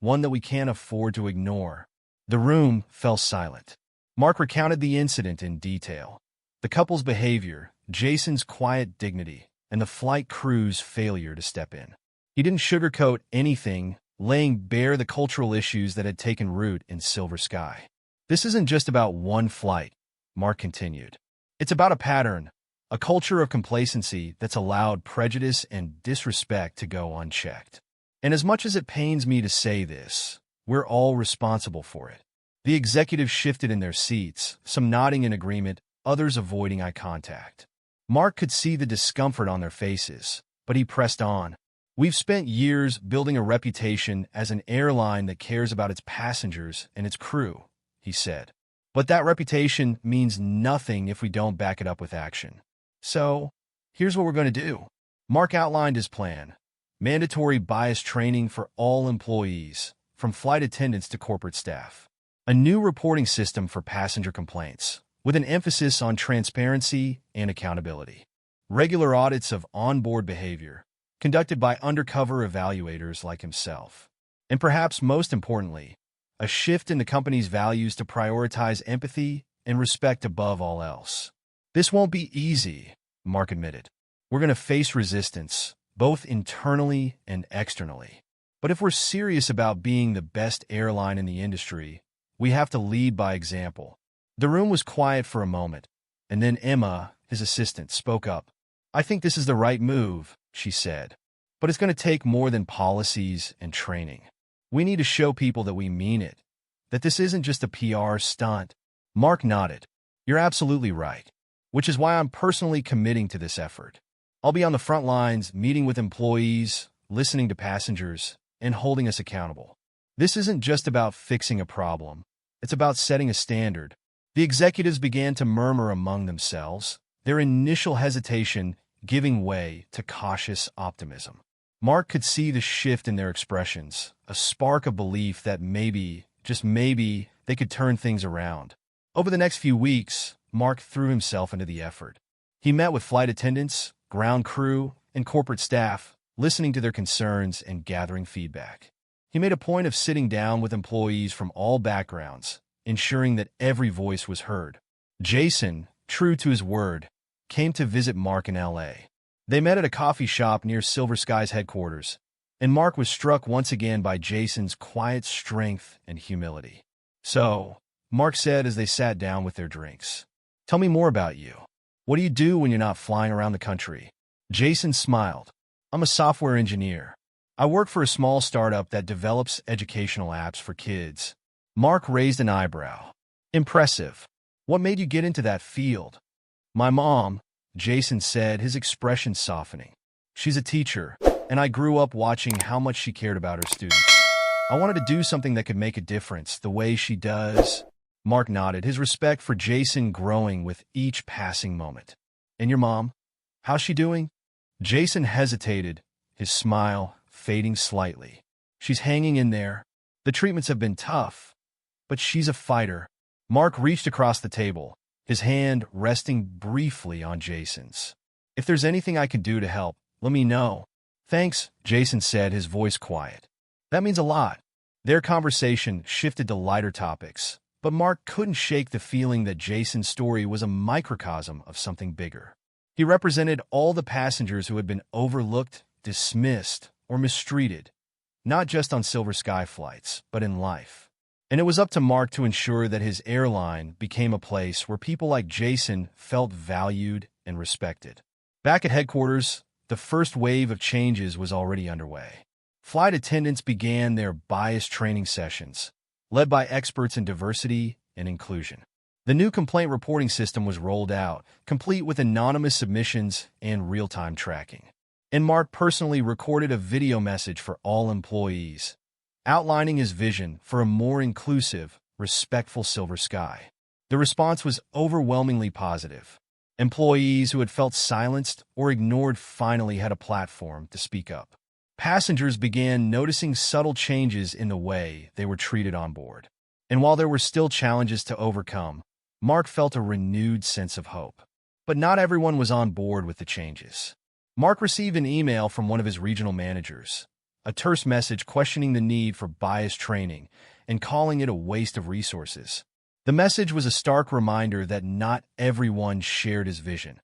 one that we can't afford to ignore." The room fell silent. Mark recounted the incident in detail. The couple's behavior, Jason's quiet dignity, and the flight crew's failure to step in. He didn't sugarcoat anything, laying bare the cultural issues that had taken root in Silver Sky. "This isn't just about one flight," Mark continued. "It's about a pattern, a culture of complacency that's allowed prejudice and disrespect to go unchecked. And as much as it pains me to say this, we're all responsible for it. The executives shifted in their seats, some nodding in agreement, others avoiding eye contact. Mark could see the discomfort on their faces, but he pressed on. We've spent years building a reputation as an airline that cares about its passengers and its crew, he said. But that reputation means nothing if we don't back it up with action. So, here's what we're going to do. Mark outlined his plan. Mandatory bias training for all employees, from flight attendants to corporate staff. A new reporting system for passenger complaints, with an emphasis on transparency and accountability. Regular audits of onboard behavior, conducted by undercover evaluators like himself. And perhaps most importantly, a shift in the company's values to prioritize empathy and respect above all else. This won't be easy, Mark admitted. We're going to face resistance, both internally and externally. But if we're serious about being the best airline in the industry, we have to lead by example. The room was quiet for a moment, and then Emma, his assistant, spoke up. I think this is the right move, she said. But it's going to take more than policies and training. We need to show people that we mean it, that this isn't just a PR stunt. Mark nodded. You're absolutely right, which is why I'm personally committing to this effort. I'll be on the front lines, meeting with employees, listening to passengers, and holding us accountable. This isn't just about fixing a problem. It's about setting a standard. The executives began to murmur among themselves, their initial hesitation giving way to cautious optimism. Mark could see the shift in their expressions, a spark of belief that maybe, just maybe, they could turn things around. Over the next few weeks, Mark threw himself into the effort. He met with flight attendants, ground crew, and corporate staff, listening to their concerns and gathering feedback. He made a point of sitting down with employees from all backgrounds, ensuring that every voice was heard. Jason, true to his word, came to visit Mark in L.A. They met at a coffee shop near Silver Sky's headquarters, and Mark was struck once again by Jason's quiet strength and humility. So, Mark said as they sat down with their drinks, tell me more about you. What do you do when you're not flying around the country? Jason smiled. I'm a software engineer. I work for a small startup that develops educational apps for kids. Mark raised an eyebrow. Impressive. What made you get into that field? My mom, Jason said, his expression softening. She's a teacher, and I grew up watching how much she cared about her students. I wanted to do something that could make a difference, the way she does. Mark nodded, his respect for Jason growing with each passing moment. And your mom? How's she doing? Jason hesitated, his smile fading slightly. She's hanging in there. The treatments have been tough, but she's a fighter. Mark reached across the table, his hand resting briefly on Jason's. If there's anything I can do to help, let me know. Thanks, Jason said, his voice quiet. That means a lot. Their conversation shifted to lighter topics, but Mark couldn't shake the feeling that Jason's story was a microcosm of something bigger. He represented all the passengers who had been overlooked, dismissed, or mistreated, not just on Silver Sky flights, but in life. And it was up to Mark to ensure that his airline became a place where people like Jason felt valued and respected. Back at headquarters, the first wave of changes was already underway. Flight attendants began their bias training sessions, led by experts in diversity and inclusion. The new complaint reporting system was rolled out, complete with anonymous submissions and real-time tracking. And Mark personally recorded a video message for all employees, outlining his vision for a more inclusive, respectful Silver Sky. The response was overwhelmingly positive. Employees who had felt silenced or ignored finally had a platform to speak up. Passengers began noticing subtle changes in the way they were treated on board. And while there were still challenges to overcome, Mark felt a renewed sense of hope. But not everyone was on board with the changes. Mark received an email from one of his regional managers, a terse message questioning the need for bias training and calling it a waste of resources. The message was a stark reminder that not everyone shared his vision,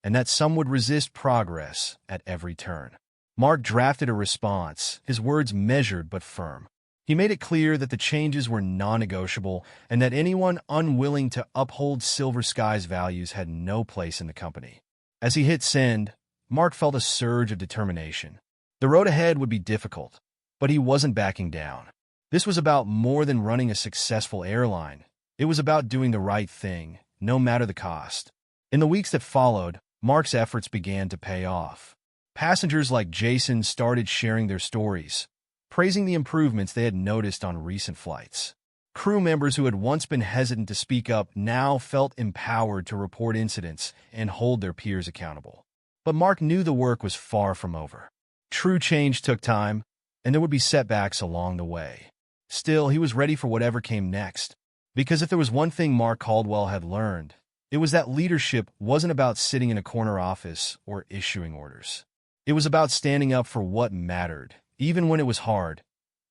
and that some would resist progress at every turn. Mark drafted a response, his words measured but firm. He made it clear that the changes were non-negotiable and that anyone unwilling to uphold Silver Sky's values had no place in the company. As he hit send, Mark felt a surge of determination. The road ahead would be difficult, but he wasn't backing down. This was about more than running a successful airline. It was about doing the right thing, no matter the cost. In the weeks that followed, Mark's efforts began to pay off. Passengers like Jason started sharing their stories, praising the improvements they had noticed on recent flights. Crew members who had once been hesitant to speak up now felt empowered to report incidents and hold their peers accountable. But Mark knew the work was far from over. True change took time, and there would be setbacks along the way. Still, he was ready for whatever came next. Because if there was one thing Mark Caldwell had learned, it was that leadership wasn't about sitting in a corner office or issuing orders. It was about standing up for what mattered, even when it was hard,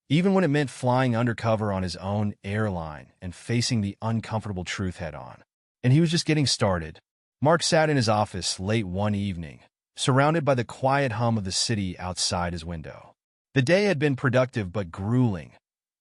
even when it meant flying undercover on his own airline and facing the uncomfortable truth head-on. And he was just getting started. Mark sat in his office late one evening, surrounded by the quiet hum of the city outside his window. The day had been productive but grueling,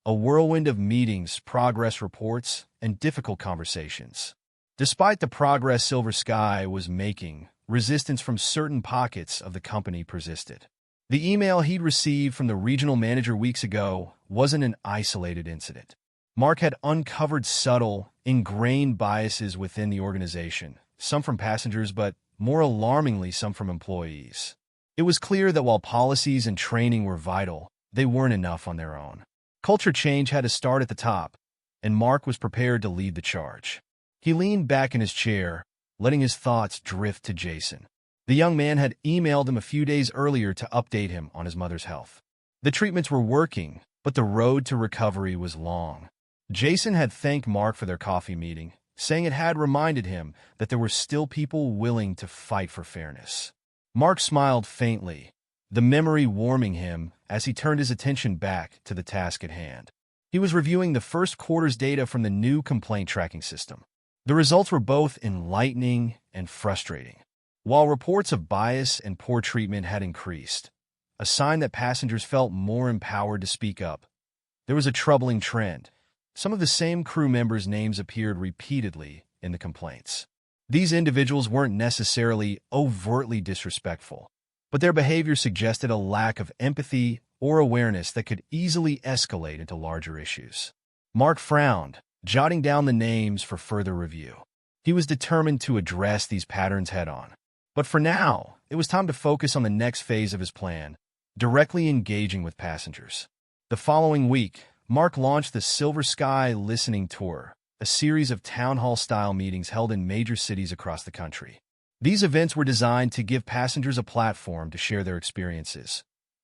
a whirlwind of meetings, progress reports, and difficult conversations. Despite the progress Silver Sky was making, resistance from certain pockets of the company persisted. The email he'd received from the regional manager weeks ago wasn't an isolated incident. Mark had uncovered subtle, ingrained biases within the organization, some from passengers, but more alarmingly, some from employees. It was clear that while policies and training were vital, they weren't enough on their own. Culture change had to start at the top, and Mark was prepared to lead the charge. He leaned back in his chair, letting his thoughts drift to Jason. The young man had emailed him a few days earlier to update him on his mother's health. The treatments were working, but the road to recovery was long. Jason had thanked Mark for their coffee meeting, saying it had reminded him that there were still people willing to fight for fairness. Mark smiled faintly, the memory warming him as he turned his attention back to the task at hand. He was reviewing the first quarter's data from the new complaint tracking system. The results were both enlightening and frustrating. While reports of bias and poor treatment had increased, a sign that passengers felt more empowered to speak up, there was a troubling trend. Some of the same crew members' names appeared repeatedly in the complaints. These individuals weren't necessarily overtly disrespectful, but their behavior suggested a lack of empathy or awareness that could easily escalate into larger issues. Mark frowned, jotting down the names for further review. He was determined to address these patterns head-on. But for now, it was time to focus on the next phase of his plan, directly engaging with passengers. The following week, Mark launched the Silver Sky Listening Tour, a series of town hall-style meetings held in major cities across the country. These events were designed to give passengers a platform to share their experiences,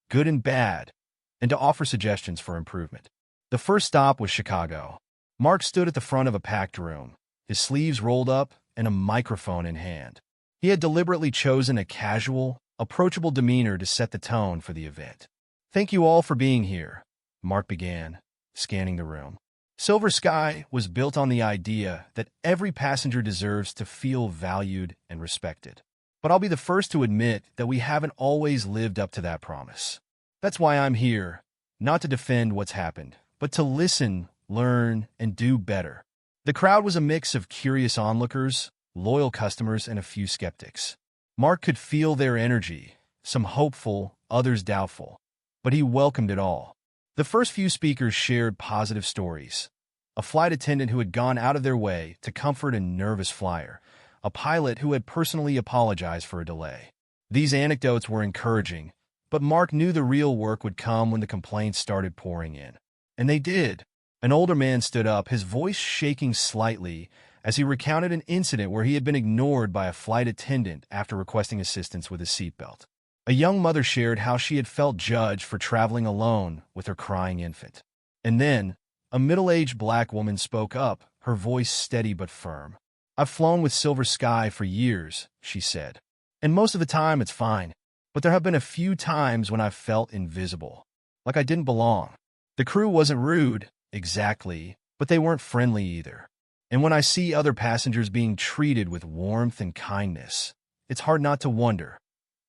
good and bad, and to offer suggestions for improvement. The first stop was Chicago. Mark stood at the front of a packed room, his sleeves rolled up and a microphone in hand. He had deliberately chosen a casual, approachable demeanor to set the tone for the event. "Thank you all for being here," Mark began, scanning the room. Silver Sky was built on the idea that every passenger deserves to feel valued and respected. But I'll be the first to admit that we haven't always lived up to that promise. That's why I'm here, not to defend what's happened, but to listen, learn, and do better. The crowd was a mix of curious onlookers, loyal customers, and a few skeptics. Mark could feel their energy, some hopeful, others doubtful, but he welcomed it all. The first few speakers shared positive stories. A flight attendant who had gone out of their way to comfort a nervous flyer, a pilot who had personally apologized for a delay. These anecdotes were encouraging, but Mark knew the real work would come when the complaints started pouring in. And they did. An older man stood up, his voice shaking slightly, as he recounted an incident where he had been ignored by a flight attendant after requesting assistance with his seatbelt. A young mother shared how she had felt judged for traveling alone with her crying infant. And then, a middle-aged black woman spoke up, her voice steady but firm. "I've flown with Silver Sky for years," she said. "And most of the time it's fine. But there have been a few times when I've felt invisible, like I didn't belong. The crew wasn't rude, exactly, but they weren't friendly either. And when I see other passengers being treated with warmth and kindness, it's hard not to wonder,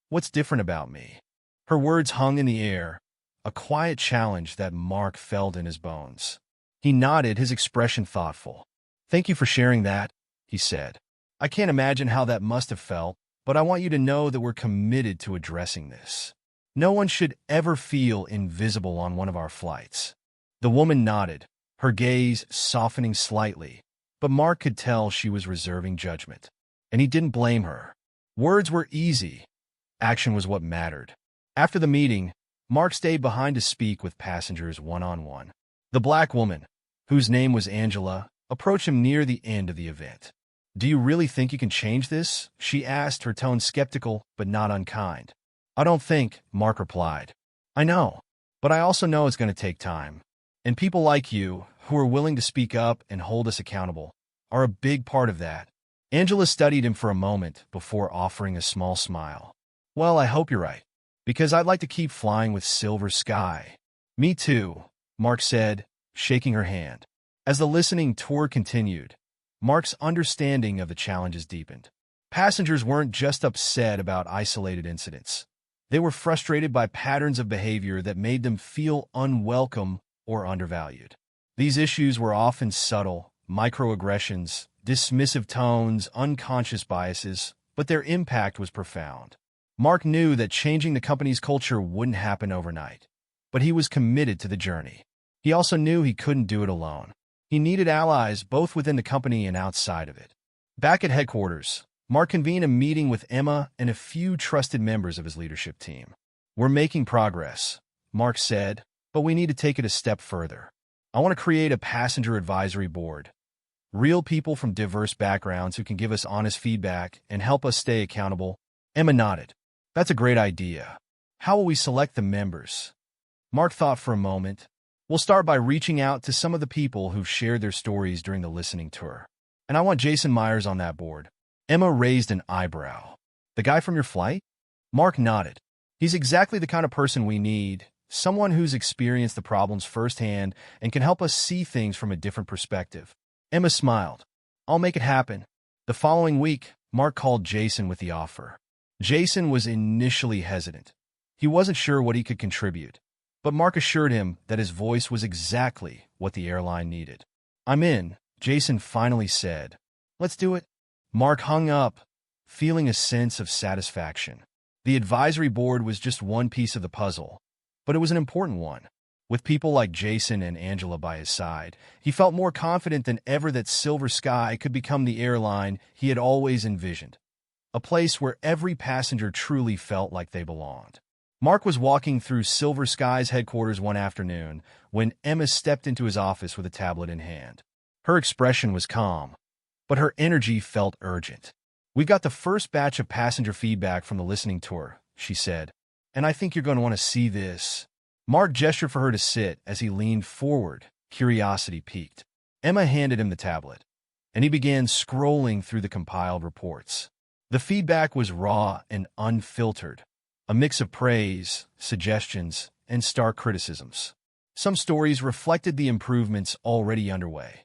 what's different about me?" Her words hung in the air, a quiet challenge that Mark felt in his bones. He nodded, his expression thoughtful. "Thank you for sharing that," he said. "I can't imagine how that must have felt, but I want you to know that we're committed to addressing this. No one should ever feel invisible on one of our flights." The woman nodded, her gaze softening slightly, but Mark could tell she was reserving judgment. And he didn't blame her. Words were easy. Action was what mattered. After the meeting, Mark stayed behind to speak with passengers one-on-one. The black woman, whose name was Angela, approached him near the end of the event. "Do you really think you can change this?" she asked, her tone skeptical but not unkind. "I don't think," Mark replied. "I know, but I also know it's going to take time. And people like you, who are willing to speak up and hold us accountable, are a big part of that." Angela studied him for a moment before offering a small smile. "Well, I hope you're right, because I'd like to keep flying with Silver Sky." "Me too," Mark said, shaking her hand. As the listening tour continued, Mark's understanding of the challenges deepened. Passengers weren't just upset about isolated incidents. They were frustrated by patterns of behavior that made them feel unwelcome or undervalued. These issues were often subtle, microaggressions, dismissive tones, unconscious biases, but their impact was profound. Mark knew that changing the company's culture wouldn't happen overnight, but he was committed to the journey. He also knew he couldn't do it alone. He needed allies both within the company and outside of it. Back at headquarters, Mark convened a meeting with Emma and a few trusted members of his leadership team. "We're making progress," Mark said, "but we need to take it a step further. I want to create a passenger advisory board. Real people from diverse backgrounds who can give us honest feedback and help us stay accountable." Emma nodded. "That's a great idea. How will we select the members?" Mark thought for a moment. "We'll start by reaching out to some of the people who've shared their stories during the listening tour. And I want Jason Myers on that board." Emma raised an eyebrow. "The guy from your flight?" Mark nodded. "He's exactly the kind of person we need, someone who's experienced the problems firsthand and can help us see things from a different perspective." Emma smiled. "I'll make it happen." The following week, Mark called Jason with the offer. Jason was initially hesitant. He wasn't sure what he could contribute, but Mark assured him that his voice was exactly what the airline needed. "I'm in," Jason finally said. "Let's do it." Mark hung up, feeling a sense of satisfaction. The advisory board was just one piece of the puzzle, but it was an important one. With people like Jason and Angela by his side, he felt more confident than ever that Silver Sky could become the airline he had always envisioned, a place where every passenger truly felt like they belonged. Mark was walking through Silver Sky's headquarters one afternoon when Emma stepped into his office with a tablet in hand. Her expression was calm, but her energy felt urgent. "We've got the first batch of passenger feedback from the listening tour," she said, "and I think you're going to want to see this." Mark gestured for her to sit as he leaned forward, curiosity piqued. Emma handed him the tablet, and he began scrolling through the compiled reports. The feedback was raw and unfiltered, a mix of praise, suggestions, and stark criticisms. Some stories reflected the improvements already underway.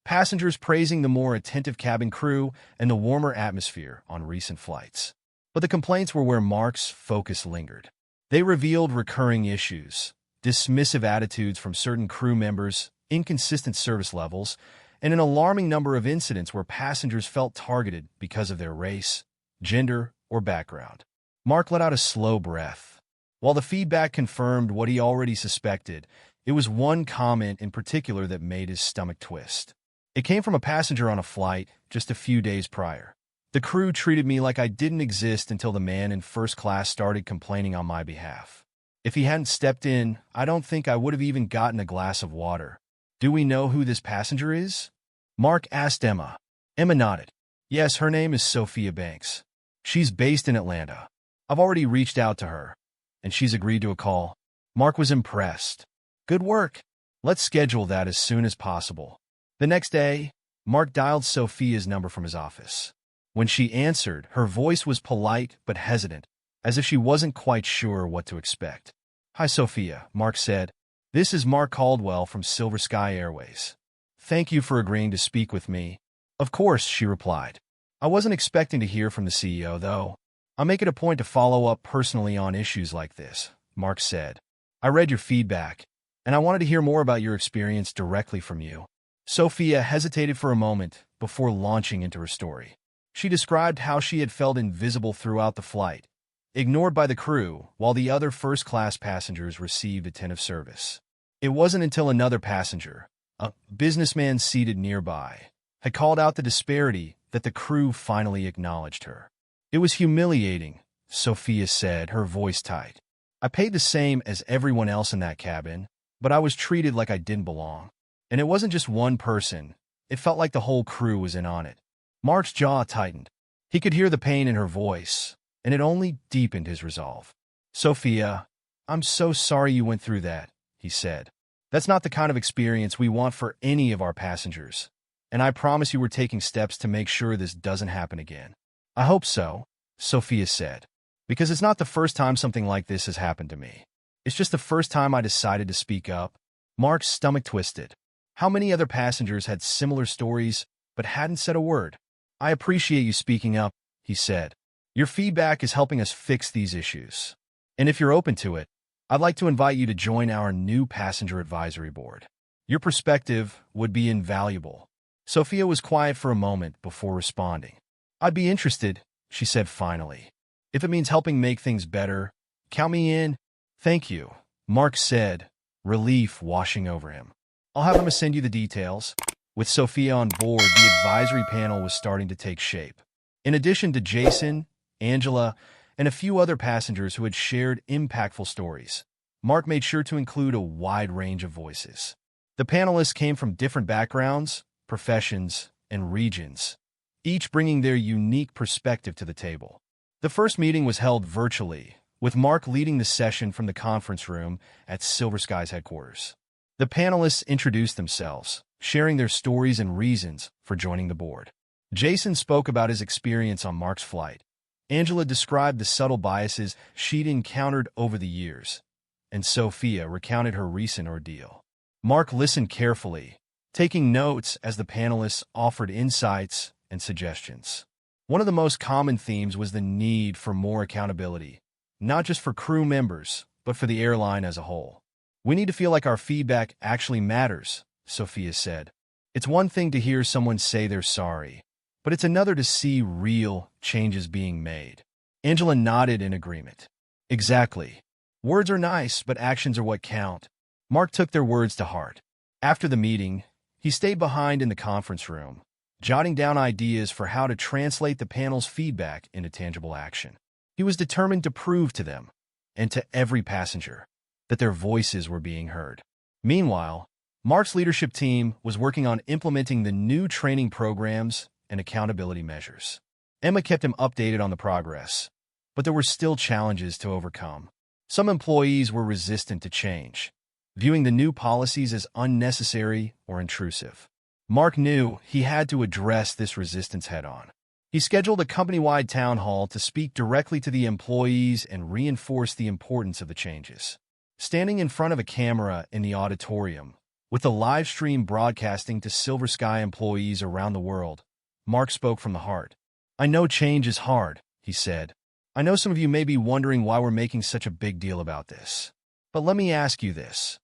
Passengers praising the more attentive cabin crew and the warmer atmosphere on recent flights. But the complaints were where Mark's focus lingered. They revealed recurring issues, dismissive attitudes from certain crew members, inconsistent service levels, and an alarming number of incidents where passengers felt targeted because of their race, gender, or background. Mark let out a slow breath. While the feedback confirmed what he already suspected, it was one comment in particular that made his stomach twist. It came from a passenger on a flight just a few days prior. "The crew treated me like I didn't exist until the man in first class started complaining on my behalf. If he hadn't stepped in, I don't think I would have even gotten a glass of water." "Do we know who this passenger is?" Mark asked Emma. Emma nodded. "Yes, her name is Sophia Banks. She's based in Atlanta. I've already reached out to her, and she's agreed to a call." Mark was impressed. "Good work. Let's schedule that as soon as possible." The next day, Mark dialed Sophia's number from his office. When she answered, her voice was polite but hesitant, as if she wasn't quite sure what to expect. "Hi, Sophia," Mark said. "This is Mark Caldwell from Silver Sky Airways. Thank you for agreeing to speak with me." "Of course," she replied. "I wasn't expecting to hear from the CEO, though. I make it a point to follow up personally on issues like this," Mark said. "I read your feedback, and I wanted to hear more about your experience directly from you." Sophia hesitated for a moment before launching into her story. She described how she had felt invisible throughout the flight, ignored by the crew, while the other first-class passengers received attentive service. It wasn't until another passenger, a businessman seated nearby, had called out the disparity that the crew finally acknowledged her. It was humiliating, Sophia said, her voice tight. I paid the same as everyone else in that cabin, but I was treated like I didn't belong. And it wasn't just one person. It felt like the whole crew was in on it. Mark's jaw tightened. He could hear the pain in her voice, and it only deepened his resolve. Sophia, I'm so sorry you went through that, he said. That's not the kind of experience we want for any of our passengers, and I promise you we're taking steps to make sure this doesn't happen again. I hope so, Sophia said, because it's not the first time something like this has happened to me. It's just the first time I decided to speak up. Mark's stomach twisted. How many other passengers had similar stories but hadn't said a word? I appreciate you speaking up, he said. Your feedback is helping us fix these issues. And if you're open to it, I'd like to invite you to join our new passenger advisory board. Your perspective would be invaluable. Sophia was quiet for a moment before responding. I'd be interested, she said finally. If it means helping make things better, count me in. Thank you, Mark said, relief washing over him. I'll have him send you the details. With Sophia on board, the advisory panel was starting to take shape. In addition to Jason, Angela, and a few other passengers who had shared impactful stories, Mark made sure to include a wide range of voices. The panelists came from different backgrounds, professions, and regions, each bringing their unique perspective to the table. The first meeting was held virtually, with Mark leading the session from the conference room at Silver Sky's headquarters. The panelists introduced themselves, sharing their stories and reasons for joining the board. Jason spoke about his experience on Mark's flight. Angela described the subtle biases she'd encountered over the years, and Sophia recounted her recent ordeal. Mark listened carefully, taking notes as the panelists offered insights and suggestions. One of the most common themes was the need for more accountability, not just for crew members, but for the airline as a whole. We need to feel like our feedback actually matters, Sophia said. It's one thing to hear someone say they're sorry, but it's another to see real changes being made. Angela nodded in agreement. Exactly. Words are nice, but actions are what count. Mark took their words to heart. After the meeting, he stayed behind in the conference room, jotting down ideas for how to translate the panel's feedback into tangible action. He was determined to prove to them, and to every passenger, that their voices were being heard. Meanwhile, Mark's leadership team was working on implementing the new training programs and accountability measures. Emma kept him updated on the progress, but there were still challenges to overcome. Some employees were resistant to change, viewing the new policies as unnecessary or intrusive. Mark knew he had to address this resistance head-on. He scheduled a company-wide town hall to speak directly to the employees and reinforce the importance of the changes. Standing in front of a camera in the auditorium, with the live stream broadcasting to Silver Sky employees around the world, Mark spoke from the heart. I know change is hard, he said. I know some of you may be wondering why we're making such a big deal about this. But let me ask you this.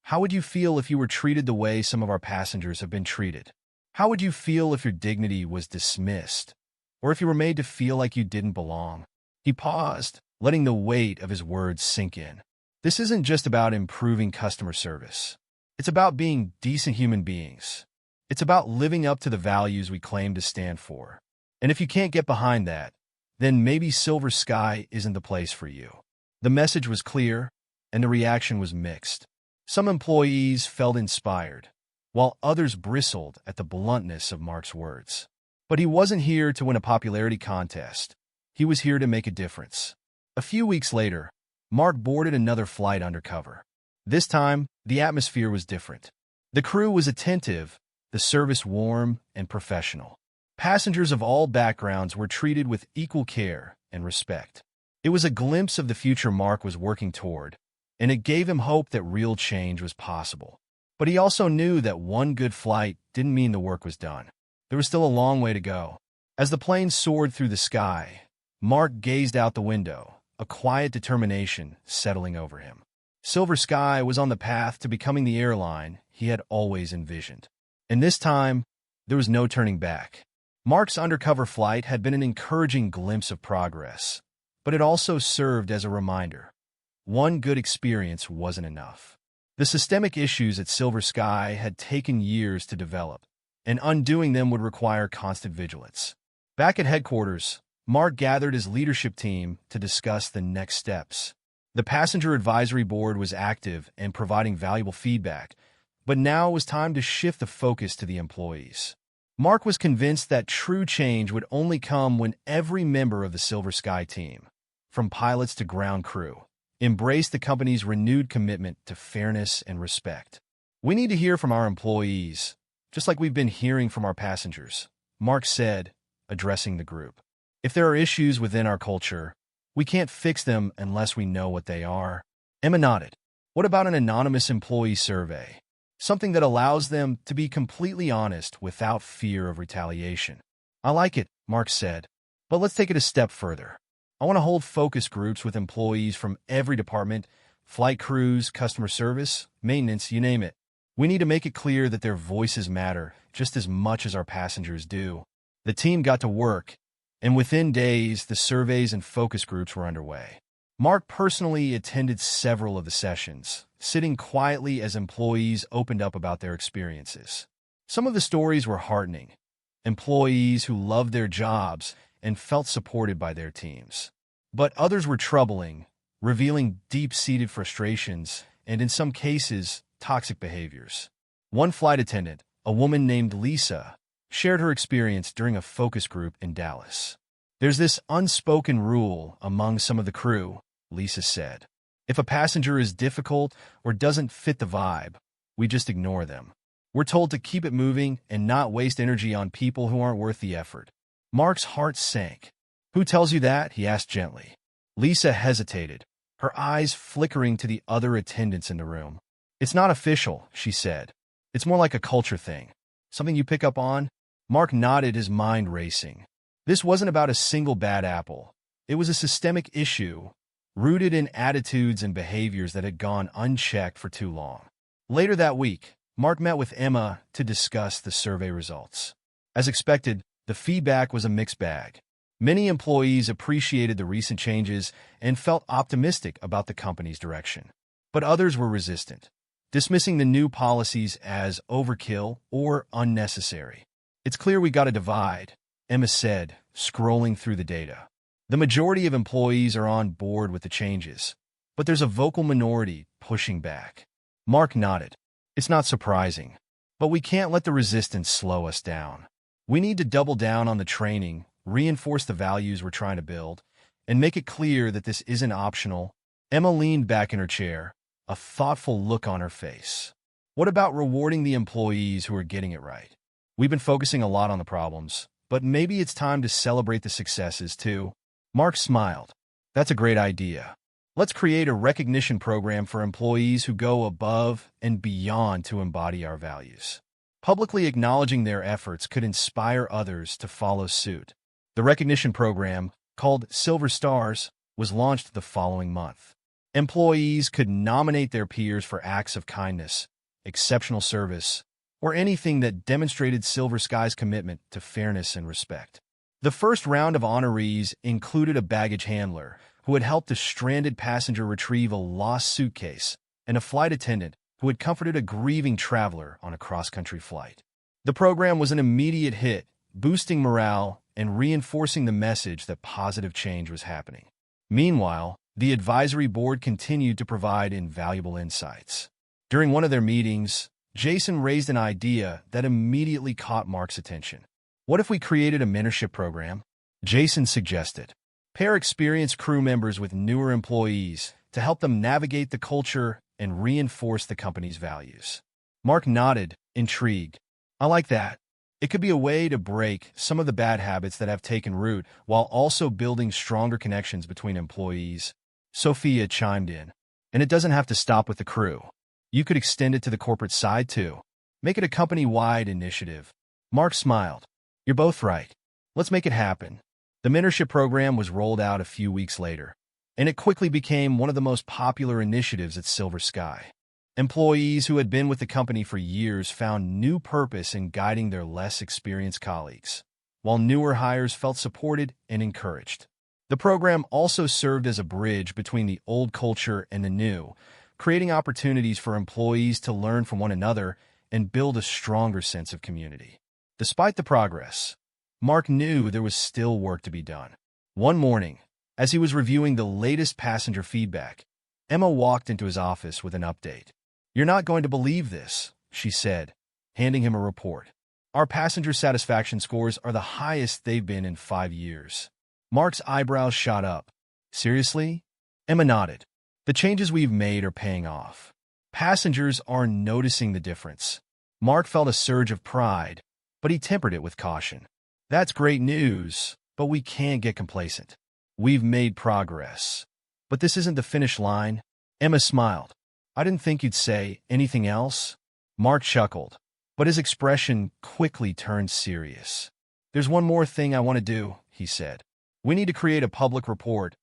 How would you feel if you were treated the way some of our passengers have been treated? How would you feel if your dignity was dismissed? Or if you were made to feel like you didn't belong? He paused, letting the weight of his words sink in. This isn't just about improving customer service. It's about being decent human beings. It's about living up to the values we claim to stand for. And if you can't get behind that, then maybe Silver Sky isn't the place for you. The message was clear, and the reaction was mixed. Some employees felt inspired, while others bristled at the bluntness of Mark's words. But he wasn't here to win a popularity contest. He was here to make a difference. A few weeks later, Mark boarded another flight undercover. This time, the atmosphere was different. The crew was attentive, the service warm and professional. Passengers of all backgrounds were treated with equal care and respect. It was a glimpse of the future Mark was working toward, and it gave him hope that real change was possible. But he also knew that one good flight didn't mean the work was done. There was still a long way to go. As the plane soared through the sky, Mark gazed out the window, a quiet determination settling over him. Silver Sky was on the path to becoming the airline he had always envisioned. And this time, there was no turning back. Mark's undercover flight had been an encouraging glimpse of progress, but it also served as a reminder. One good experience wasn't enough. The systemic issues at Silver Sky had taken years to develop, and undoing them would require constant vigilance. Back at headquarters, Mark gathered his leadership team to discuss the next steps. The passenger advisory board was active and providing valuable feedback, but now it was time to shift the focus to the employees. Mark was convinced that true change would only come when every member of the Silver Sky team, from pilots to ground crew, embraced the company's renewed commitment to fairness and respect. "We need to hear from our employees, just like we've been hearing from our passengers," Mark said, addressing the group. "If there are issues within our culture, we can't fix them unless we know what they are." Emma nodded. "What about an anonymous employee survey? Something that allows them to be completely honest without fear of retaliation." "I like it," Mark said. "But let's take it a step further. I want to hold focus groups with employees from every department, flight crews, customer service, maintenance, you name it. We need to make it clear that their voices matter just as much as our passengers do." The team got to work, and within days, the surveys and focus groups were underway. Mark personally attended several of the sessions, sitting quietly as employees opened up about their experiences. Some of the stories were heartening. Employees who loved their jobs and felt supported by their teams. But others were troubling, revealing deep-seated frustrations and, in some cases, toxic behaviors. One flight attendant, a woman named Lisa, shared her experience during a focus group in Dallas. "There's this unspoken rule among some of the crew," Lisa said. "If a passenger is difficult or doesn't fit the vibe, we just ignore them. We're told to keep it moving and not waste energy on people who aren't worth the effort." Mark's heart sank. "Who tells you that?" he asked gently. Lisa hesitated, her eyes flickering to the other attendants in the room. "It's not official," she said. "It's more like a culture thing. Something you pick up on?" Mark nodded, his mind racing. This wasn't about a single bad apple. It was a systemic issue, rooted in attitudes and behaviors that had gone unchecked for too long. Later that week, Mark met with Emma to discuss the survey results. As expected, the feedback was a mixed bag. Many employees appreciated the recent changes and felt optimistic about the company's direction. But others were resistant, dismissing the new policies as overkill or unnecessary. "It's clear we got a divide," Emma said, scrolling through the data. "The majority of employees are on board with the changes, but there's a vocal minority pushing back." Mark nodded. "It's not surprising, but we can't let the resistance slow us down. We need to double down on the training, reinforce the values we're trying to build, and make it clear that this isn't optional." Emma leaned back in her chair, a thoughtful look on her face. "What about rewarding the employees who are getting it right? We've been focusing a lot on the problems, but maybe it's time to celebrate the successes too." Mark smiled. "That's a great idea. Let's create a recognition program for employees who go above and beyond to embody our values. Publicly acknowledging their efforts could inspire others to follow suit." The recognition program, called Silver Stars, was launched the following month. Employees could nominate their peers for acts of kindness, exceptional service, or anything that demonstrated Silver Sky's commitment to fairness and respect. The first round of honorees included a baggage handler who had helped a stranded passenger retrieve a lost suitcase, and a flight attendant who had comforted a grieving traveler on a cross-country flight. The program was an immediate hit, boosting morale and reinforcing the message that positive change was happening. Meanwhile, the advisory board continued to provide invaluable insights. During one of their meetings, Jason raised an idea that immediately caught Mark's attention. "What if we created a mentorship program?" Jason suggested. "Pair experienced crew members with newer employees to help them navigate the culture and reinforce the company's values." Mark nodded, intrigued. "I like that. It could be a way to break some of the bad habits that have taken root while also building stronger connections between employees." Sophia chimed in. "And it doesn't have to stop with the crew. You could extend it to the corporate side, too. Make it a company-wide initiative." Mark smiled. "You're both right. Let's make it happen." The mentorship program was rolled out a few weeks later, and it quickly became one of the most popular initiatives at Silver Sky. Employees who had been with the company for years found new purpose in guiding their less experienced colleagues. while newer hires felt supported and encouraged. The program also served as a bridge between the old culture and the new, creating opportunities for employees to learn from one another and build a stronger sense of community. Despite the progress, Mark knew there was still work to be done. One morning, as he was reviewing the latest passenger feedback, Emma walked into his office with an update. "You're not going to believe this," she said, handing him a report. "Our passenger satisfaction scores are the highest they've been in 5 years." Mark's eyebrows shot up. "Seriously?" Emma nodded. "The changes we've made are paying off. Passengers are noticing the difference." Mark felt a surge of pride, but he tempered it with caution. "That's great news, but we can't get complacent. We've made progress. But this isn't the finish line." Emma smiled. "I didn't think you'd say anything else." Mark chuckled, but his expression quickly turned serious. "There's one more thing I want to do," he said. "We need to create a public report,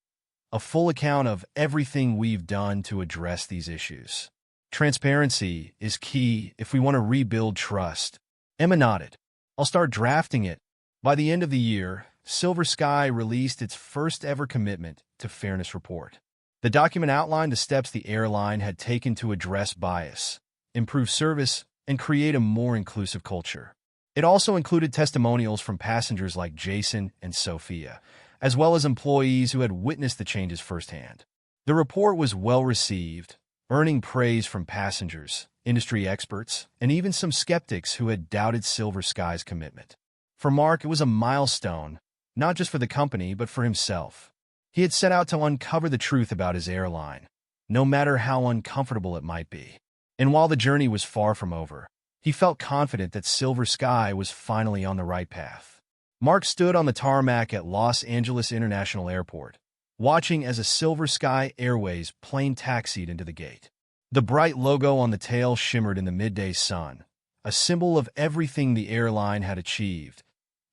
a full account of everything we've done to address these issues. Transparency is key if we want to rebuild trust." Emma nodded. "I'll start drafting it." By the end of the year, Silver Sky released its first-ever commitment to fairness report. The document outlined the steps the airline had taken to address bias, improve service, and create a more inclusive culture. It also included testimonials from passengers like Jason and Sophia, as well as employees who had witnessed the changes firsthand. The report was well-received, earning praise from passengers, industry experts, and even some skeptics who had doubted Silver Sky's commitment. For Mark, it was a milestone, not just for the company, but for himself. He had set out to uncover the truth about his airline, no matter how uncomfortable it might be. And while the journey was far from over, he felt confident that Silver Sky was finally on the right path. Mark stood on the tarmac at Los Angeles International Airport, watching as a Silver Sky Airways plane taxied into the gate. The bright logo on the tail shimmered in the midday sun, a symbol of everything the airline had achieved,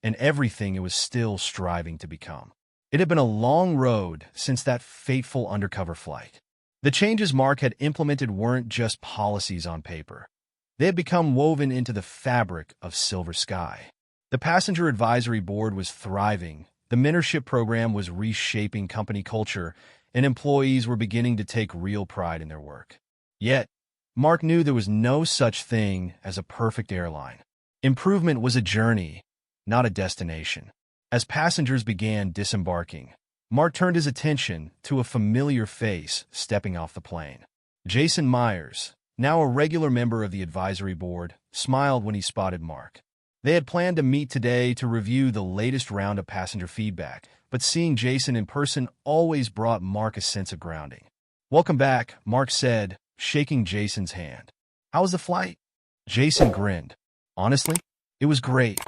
and everything it was still striving to become. It had been a long road since that fateful Undercover flight. The changes Mark had implemented weren't just policies on paper. They had become woven into the fabric of Silver Sky. The Passenger Advisory Board was thriving, the mentorship program was reshaping company culture, and employees were beginning to take real pride in their work. Yet, Mark knew there was no such thing as a perfect airline. Improvement was a journey, not a destination. As passengers began disembarking, Mark turned his attention to a familiar face stepping off the plane. Jason Myers, now a regular member of the advisory board, smiled when he spotted Mark. They had planned to meet today to review the latest round of passenger feedback, but seeing Jason in person always brought Mark a sense of grounding. "Welcome back," Mark said, shaking Jason's hand. "How was the flight?" Jason grinned. "Honestly, it was great.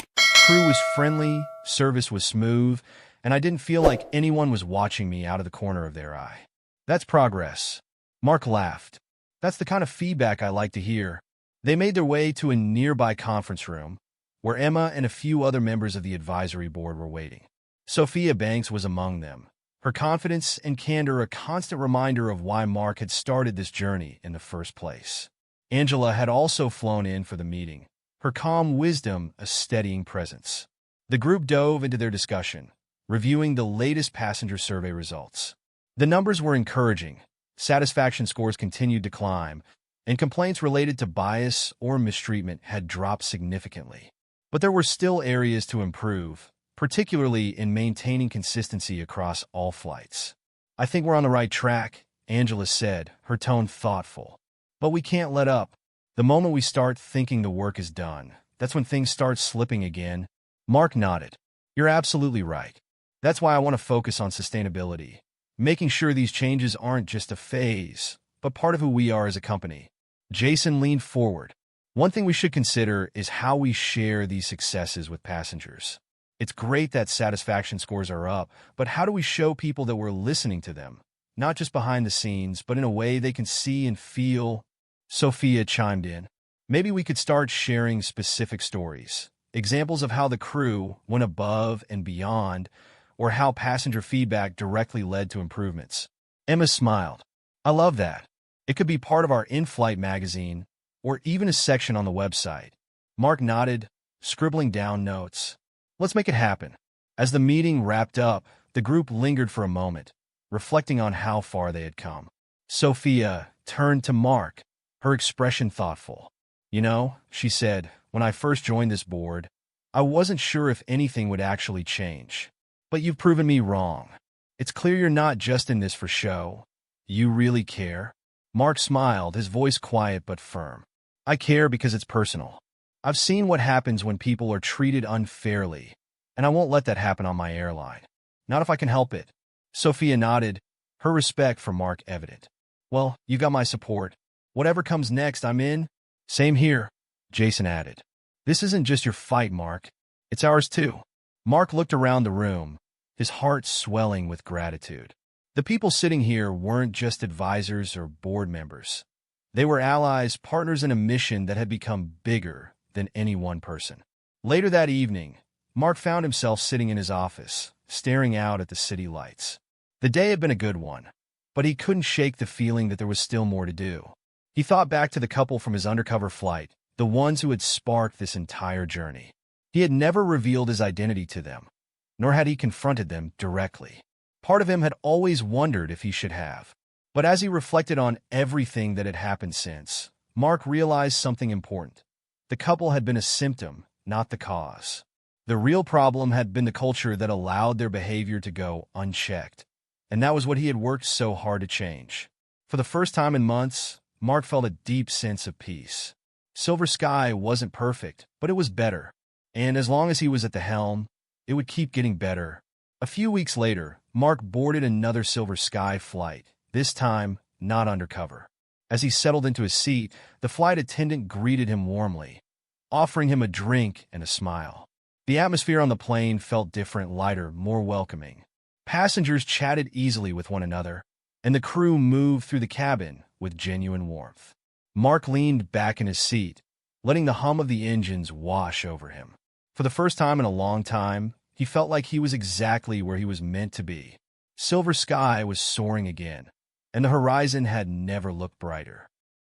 Crew was friendly, service was smooth, and I didn't feel like anyone was watching me out of the corner of their eye." "That's progress." Mark laughed. "That's the kind of feedback I like to hear." They made their way to a nearby conference room, where Emma and a few other members of the advisory board were waiting. Sophia Banks was among them, her confidence and candor a constant reminder of why Mark had started this journey in the first place. Angela had also flown in for the meeting, her calm wisdom a steadying presence. The group dove into their discussion, reviewing the latest passenger survey results. The numbers were encouraging, satisfaction scores continued to climb, and complaints related to bias or mistreatment had dropped significantly. But there were still areas to improve, particularly in maintaining consistency across all flights. "I think we're on the right track," Angela said, her tone thoughtful. "But we can't let up. The moment we start thinking the work is done, that's when things start slipping again." Mark nodded. "You're absolutely right. That's why I want to focus on sustainability, making sure these changes aren't just a phase, but part of who we are as a company." Jason leaned forward. "One thing we should consider is how we share these successes with passengers. It's great that satisfaction scores are up, but how do we show people that we're listening to them, not just behind the scenes, but in a way they can see and feel?" Sophia chimed in. "Maybe we could start sharing specific stories, examples of how the crew went above and beyond, or how passenger feedback directly led to improvements." Emma smiled. "I love that. It could be part of our in-flight magazine, or even a section on the website." Mark nodded, scribbling down notes. Let's make it happen. As the meeting wrapped up, the group lingered for a moment, reflecting on how far they had come. Sophia turned to Mark, her expression thoughtful. You know, she said, when I first joined this board, I wasn't sure if anything would actually change. But you've proven me wrong. It's clear you're not just in this for show. You really care? Mark smiled, his voice quiet but firm. I care because it's personal. I've seen what happens when people are treated unfairly, and I won't let that happen on my airline. Not if I can help it. Sophia nodded, her respect for Mark evident. Well, you got my support. Whatever comes next, I'm in. Same here, Jason added. This isn't just your fight, Mark. It's ours too. Mark looked around the room, his heart swelling with gratitude. The people sitting here weren't just advisors or board members. They were allies, partners in a mission that had become bigger than any one person. Later that evening, Mark found himself sitting in his office, staring out at the city lights. The day had been a good one, but he couldn't shake the feeling that there was still more to do. He thought back to the couple from his undercover flight, the ones who had sparked this entire journey. He had never revealed his identity to them, nor had he confronted them directly. Part of him had always wondered if he should have. But as he reflected on everything that had happened since, Mark realized something important. The couple had been a symptom, not the cause. The real problem had been the culture that allowed their behavior to go unchecked. And that was what he had worked so hard to change. For the first time in months, Mark felt a deep sense of peace. Silver Sky wasn't perfect, but it was better. And as long as he was at the helm, it would keep getting better. A few weeks later, Mark boarded another Silver Sky flight, this time not undercover. As he settled into his seat, the flight attendant greeted him warmly, offering him a drink and a smile. The atmosphere on the plane felt different, lighter, more welcoming. Passengers chatted easily with one another, and the crew moved through the cabin with genuine warmth. Mark leaned back in his seat, letting the hum of the engines wash over him. For the first time in a long time, he felt like he was exactly where he was meant to be. Silver Sky was soaring again, and the horizon had never looked brighter.